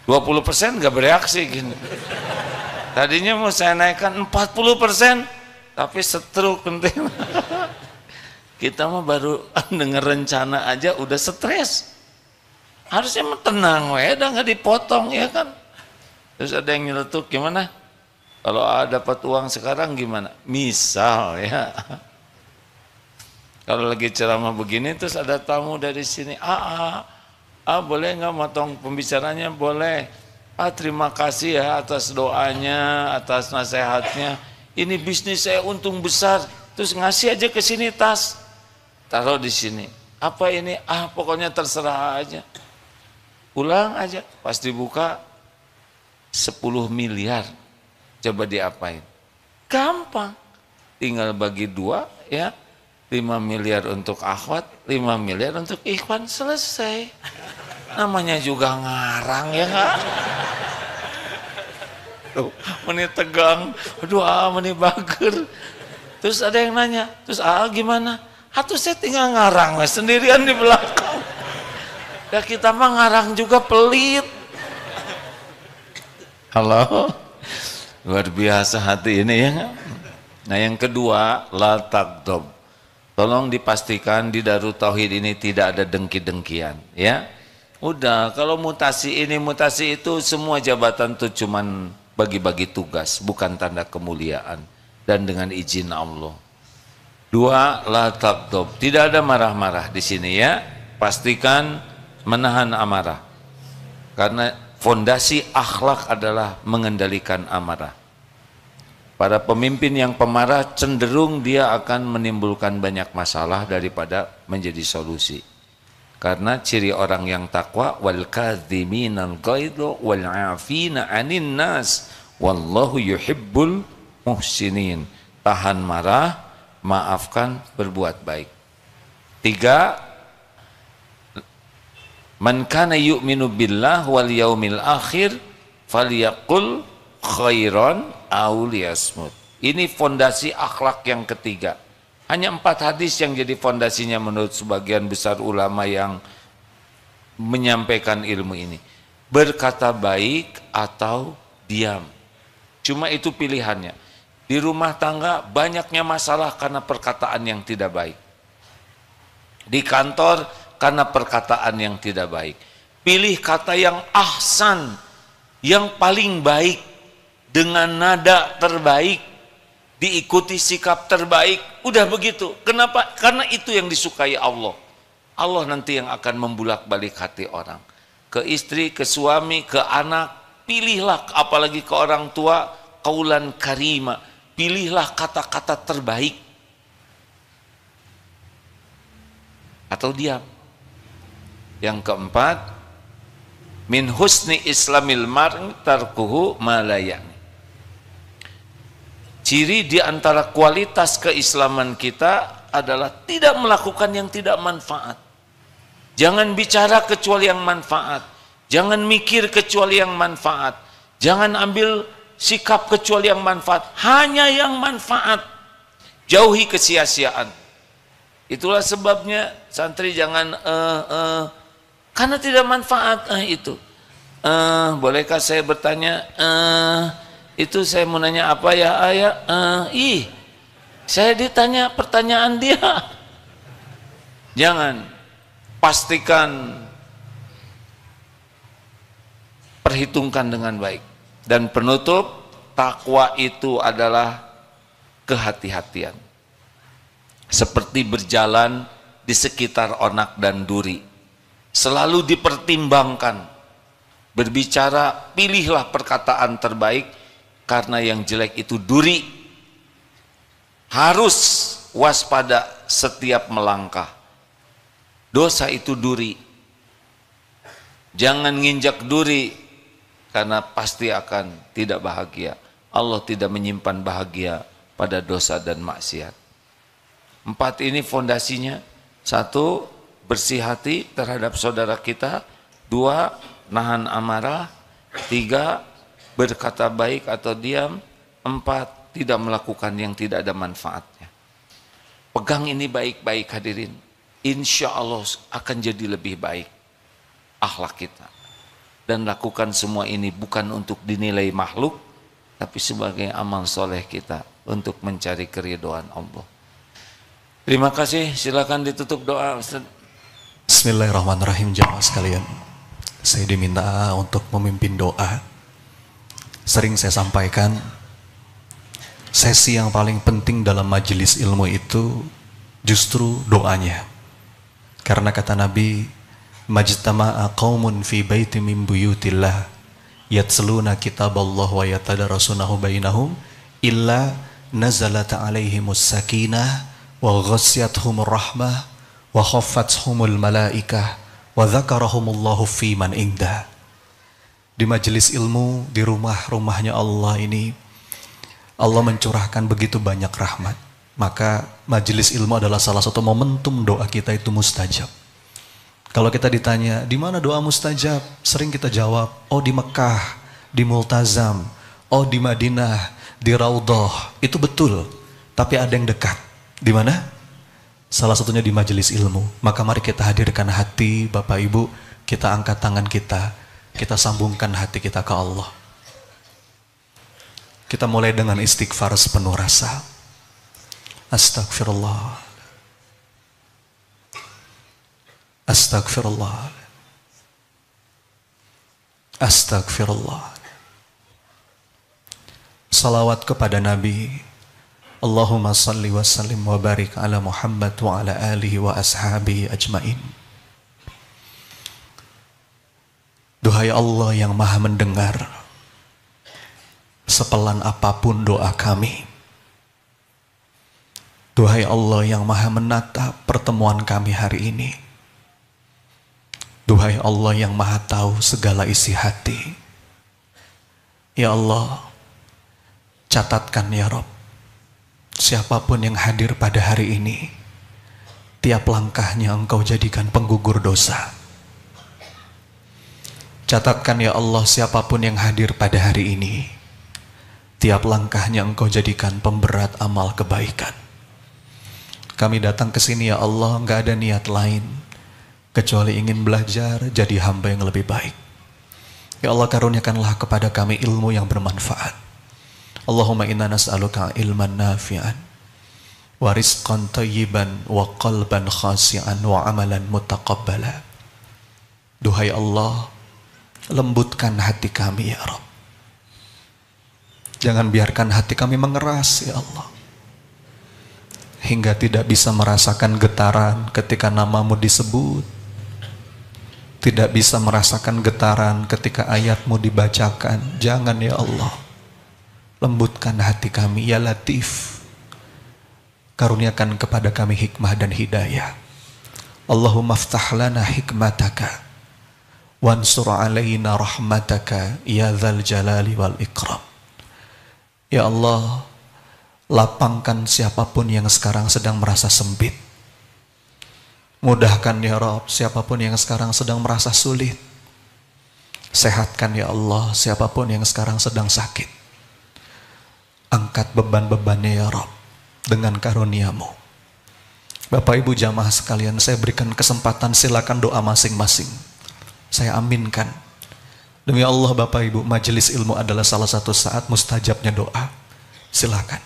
20% nggak bereaksi gini. Tadinya mau saya naikkan 40%, tapi stroke penting. Kita mah baru denger rencana aja udah stres. Harusnya mah tenang, udah nggak dipotong ya kan. Terus ada yang nyeletuk, gimana? Kalau dapat uang sekarang gimana? Misal ya. Kalau lagi ceramah begini terus ada tamu dari sini, boleh nggak motong pembicaranya? Boleh. Terima kasih ya atas doanya, atas nasihatnya. Ini bisnis saya untung besar. Terus ngasih aja ke sini tas. Taruh di sini. Apa ini? Pokoknya terserah aja. Ulang aja. Pas dibuka 10 miliar. Coba diapain? Gampang. Tinggal bagi 2 ya. 5 miliar untuk akhwat, 5 miliar untuk ikhwan, selesai. Namanya juga ngarang ya nggak? Menit tegang, aduh menit bager. Terus ada yang nanya, terus gimana? Terus saya tinggal ngarang sendirian di belakang. Ya kita mah ngarang juga pelit. Halo, luar biasa hati ini ya. Nah yang kedua, la tagdob. Tolong dipastikan di Darut Tauhid ini tidak ada dengki-dengkian ya. Udah, kalau mutasi ini mutasi itu semua jabatan tuh cuman bagi-bagi tugas, bukan tanda kemuliaan dan dengan izin Allah. 2, la tagdob. Tidak ada marah-marah di sini ya. Pastikan menahan amarah. Karena fondasi akhlak adalah mengendalikan amarah. Para pemimpin yang pemarah cenderung dia akan menimbulkan banyak masalah daripada menjadi solusi. Karena ciri orang yang takwa, wal kadhiminal ghaidha wal 'afina 'anin nas wallahu yuhibbul muhsinin. Tahan marah, maafkan, berbuat baik. 3, man kana yu'minu billah wal yaumil akhir falyaqul khairan aw liyasmut. Ini fondasi akhlak yang ketiga. Hanya 4 hadis yang jadi fondasinya menurut sebagian besar ulama yang menyampaikan ilmu ini. Berkata baik atau diam. Cuma itu pilihannya. Di rumah tangga banyaknya masalah karena perkataan yang tidak baik. Di kantor karena perkataan yang tidak baik. Pilih kata yang ahsan, yang paling baik, dengan nada terbaik, diikuti sikap terbaik, udah begitu. Kenapa? Karena itu yang disukai Allah. Allah nanti yang akan membulak-balik hati orang. Ke istri, ke suami, ke anak, pilihlah, apalagi ke orang tua, qaulan karima, pilihlah kata-kata terbaik. Atau diam. Yang keempat, min husni islamil mar'i tarkuhu ma la ya'ni. Ciri di antara kualitas keislaman kita adalah tidak melakukan yang tidak manfaat. Jangan bicara kecuali yang manfaat. Jangan mikir kecuali yang manfaat. Jangan ambil sikap kecuali yang manfaat. Hanya yang manfaat. Jauhi kesia-siaan. Itulah sebabnya santri jangan karena tidak manfaat itu. Bolehkah saya bertanya? Itu saya mau nanya apa ya ayah? Saya ditanya pertanyaan dia. Jangan, pastikan, perhitungkan dengan baik. Dan penutup, takwa itu adalah kehati-hatian. Seperti berjalan di sekitar onak dan duri. Selalu dipertimbangkan. Berbicara, pilihlah perkataan terbaik, karena yang jelek itu duri. Harus waspada setiap melangkah. Dosa itu duri. Jangan nginjak duri, karena pasti akan tidak bahagia. Allah tidak menyimpan bahagia pada dosa dan maksiat. 4 ini fondasinya. 1, bersih hati terhadap saudara kita. 2, nahan amarah. 3, berkata baik atau diam. 4, tidak melakukan yang tidak ada manfaatnya. Pegang ini baik-baik hadirin. Insya Allah akan jadi lebih baik akhlak kita. Dan lakukan semua ini bukan untuk dinilai makhluk, tapi sebagai amal soleh kita untuk mencari keridhaan Allah. Terima kasih, silakan ditutup doa Ustaz. Bismillahirrahmanirrahim. Jamaah sekalian, saya diminta untuk memimpin doa. Sering saya sampaikan, sesi yang paling penting dalam majelis ilmu itu justru doanya. Karena kata Nabi, majtama'a qaumun fi baiti min buyutillah yatsluna kitaballah wa yatadarasunahu bainahum illa nazalat alaihimus sakinah wa ghasyiyatuhumur rahmah wa khaffathumul malaikah wa dzakarahumullahu fi man indah. Di majelis ilmu, di rumahnya Allah ini, Allah mencurahkan begitu banyak rahmat. Maka majelis ilmu adalah salah satu momentum doa kita itu mustajab. Kalau kita ditanya, di mana doa mustajab? Sering kita jawab, oh di Mekah, di Multazam, oh di Madinah, di Raudhah. Itu betul, tapi ada yang dekat. Di mana? Salah satunya di majelis ilmu. Maka mari kita hadirkan hati, Bapak Ibu, kita angkat tangan kita sambungkan hati kita ke Allah. Kita mulai dengan istighfar sepenuh rasa. Astagfirullah. Astagfirullah. Astagfirullah. Salawat kepada Nabi. Allahumma salli wa sallim wa barik ala Muhammad wa ala alihi wa ashabihi ajmain. Duhai Allah yang maha mendengar, sepelan apapun doa kami. Duhai Allah yang maha menatap pertemuan kami hari ini. Duhai Allah yang maha tahu segala isi hati. Ya Allah, catatkan ya Rabb, siapapun yang hadir pada hari ini, tiap langkahnya Engkau jadikan penggugur dosa. Catatkan ya Allah, siapapun yang hadir pada hari ini, tiap langkahnya Engkau jadikan pemberat amal kebaikan. Kami datang ke sini ya Allah, enggak ada niat lain kecuali ingin belajar jadi hamba yang lebih baik. Ya Allah, karuniakanlah kepada kami ilmu yang bermanfaat. Allahumma inna nas'aluka ilman nafi'an wa rizqan thayyiban wa qalban khasi'an wa amalan mutaqabbala. Duhai Allah, lembutkan hati kami ya Rabb. Jangan biarkan hati kami mengeras ya Allah, hingga tidak bisa merasakan getaran ketika namamu disebut, tidak bisa merasakan getaran ketika ayatmu dibacakan. Jangan ya Allah, lembutkan hati kami ya Latif, karuniakan kepada kami hikmah dan hidayah. Allahumma aftah lana hikmataka wansur alaina rahmataka ya dzal jalali wal ikram. Ya Allah, lapangkan siapapun yang sekarang sedang merasa sempit. Mudahkan ya Rabb siapapun yang sekarang sedang merasa sulit. Sehatkan ya Allah siapapun yang sekarang sedang sakit. Angkat beban-bebannya ya Rabb dengan karunia-Mu. Bapak Ibu jamaah sekalian, saya berikan kesempatan, silakan doa masing-masing. Saya aminkan. Demi Allah Bapak Ibu, majelis ilmu adalah salah satu saat mustajabnya doa. Silakan.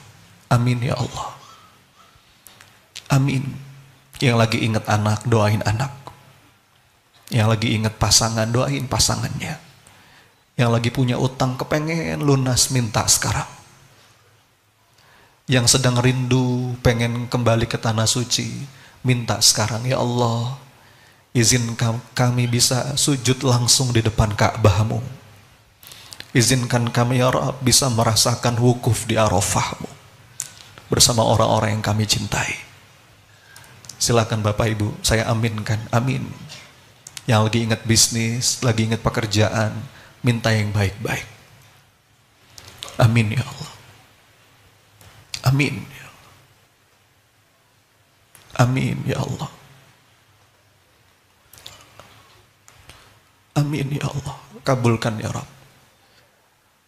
Amin ya Allah. Amin. Yang lagi ingat anak, doain anak. Yang lagi ingat pasangan, doain pasangannya. Yang lagi punya utang kepengen lunas, minta sekarang. Yang sedang rindu pengen kembali ke tanah suci, minta sekarang. Ya Allah, izinkan kami bisa sujud langsung di depan Ka'bahmu. Izinkan kami ya Rabb bisa merasakan wukuf di Arafahmu bersama orang-orang yang kami cintai. Silakan Bapak Ibu, saya aminkan. Amin. Yang lagi ingat bisnis, lagi ingat pekerjaan, minta yang baik-baik. Amin ya Allah. Amin ya Allah. Amin ya Allah. Amin ya Allah. Kabulkan ya Rabb.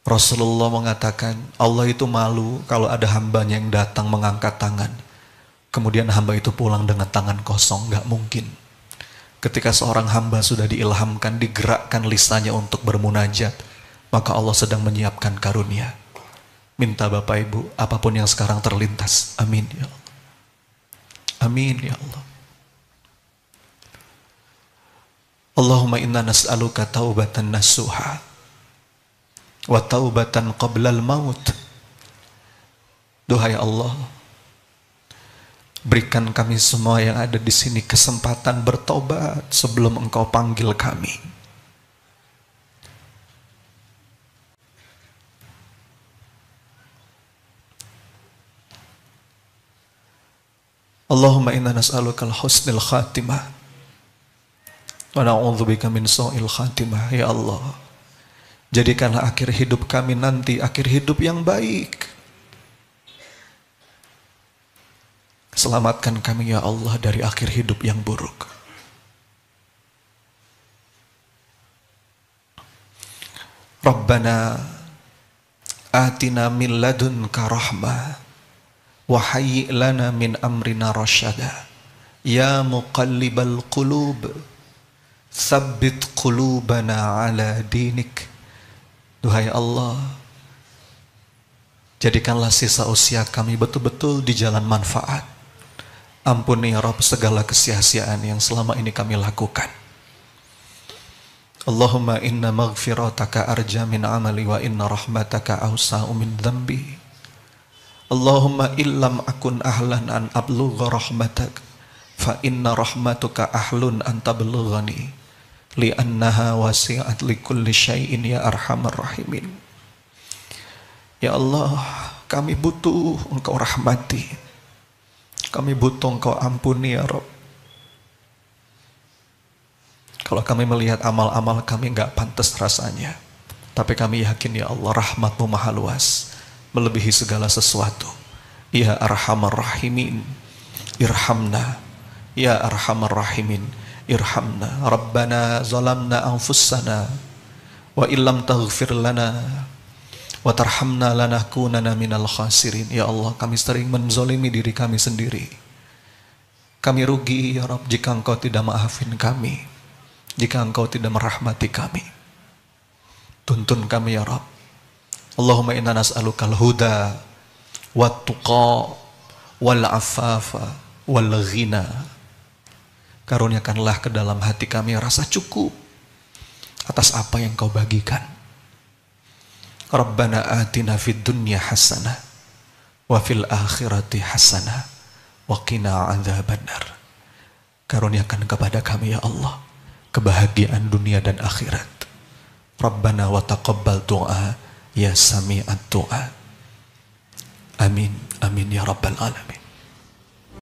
Rasulullah mengatakan, Allah itu malu kalau ada hambanya yang datang mengangkat tangan, kemudian hamba itu pulang dengan tangan kosong. Gak mungkin. Ketika seorang hamba sudah diilhamkan, digerakkan lisannya untuk bermunajat, maka Allah sedang menyiapkan karunia. Minta Bapak Ibu, apapun yang sekarang terlintas. Amin ya Allah. Amin ya Allah. Allahumma inna nas'aluka taubatan nasuha wa taubatan qablal maut. Duhai Allah, berikan kami semua yang ada di sini kesempatan bertobat sebelum Engkau panggil kami. Allahumma inna nas'aluka al-husnil khatimah wa na'udzubika min su'il khatimah. Ya Allah, jadikanlah akhir hidup kami nanti akhir hidup yang baik. Selamatkan kami ya Allah dari akhir hidup yang buruk. Rabbana atina min ladunka rahmah wa hayyi' lana min amrina rasyada. Ya muqallibal qulub, tsabbit qulubana ala dinik. Duhai Allah, jadikanlah sisa usia kami betul-betul di jalan manfaat. Ampuni ya Rabb segala kesia-siaan yang selama ini kami lakukan. Allahumma inna maghfirataka arja min amali wa inna rahmataka awsa'u min dhanbi. Allahumma illam akun ahlan an ablugha rahmatak fa inna rahmatuka ahlun an tablughani li'annaha wasi'at likulli syai'in ya arhamar rahimin. Ya Allah, kami butuh Engkau rahmati, kami butuh Engkau ampuni ya Rabb. Kalau kami melihat amal-amal kami gak pantas rasanya, tapi kami yakin ya Allah, rahmat-Mu maha luas, melebihi segala sesuatu. Ya arhamar rahimin, irhamna. Ya arhamar rahimin, irhamna. Rabbana zalamna anfusana wa illam taghfir lana wa tarhamna lanakunana minal khasirin. Ya Allah, kami sering menzolimi diri kami sendiri. Kami rugi ya Rabb jika Engkau tidak maafin kami, jika Engkau tidak merahmati kami. Tuntun kami ya Rabb. Allahumma inna nas'alukal huda wat tuqa wal afafa wal ghina. Karuniakanlah ke dalam hati kami rasa cukup atas apa yang Kau bagikan. Rabbana atina fid dunya hasanah wa fil akhirati hasanah wa qina adzabannar. Karuniakan kepada kami ya Allah kebahagiaan dunia dan akhirat. Rabbana wa taqabbal du'a ya sami'at du'a. Amin, amin ya rabbal alamin.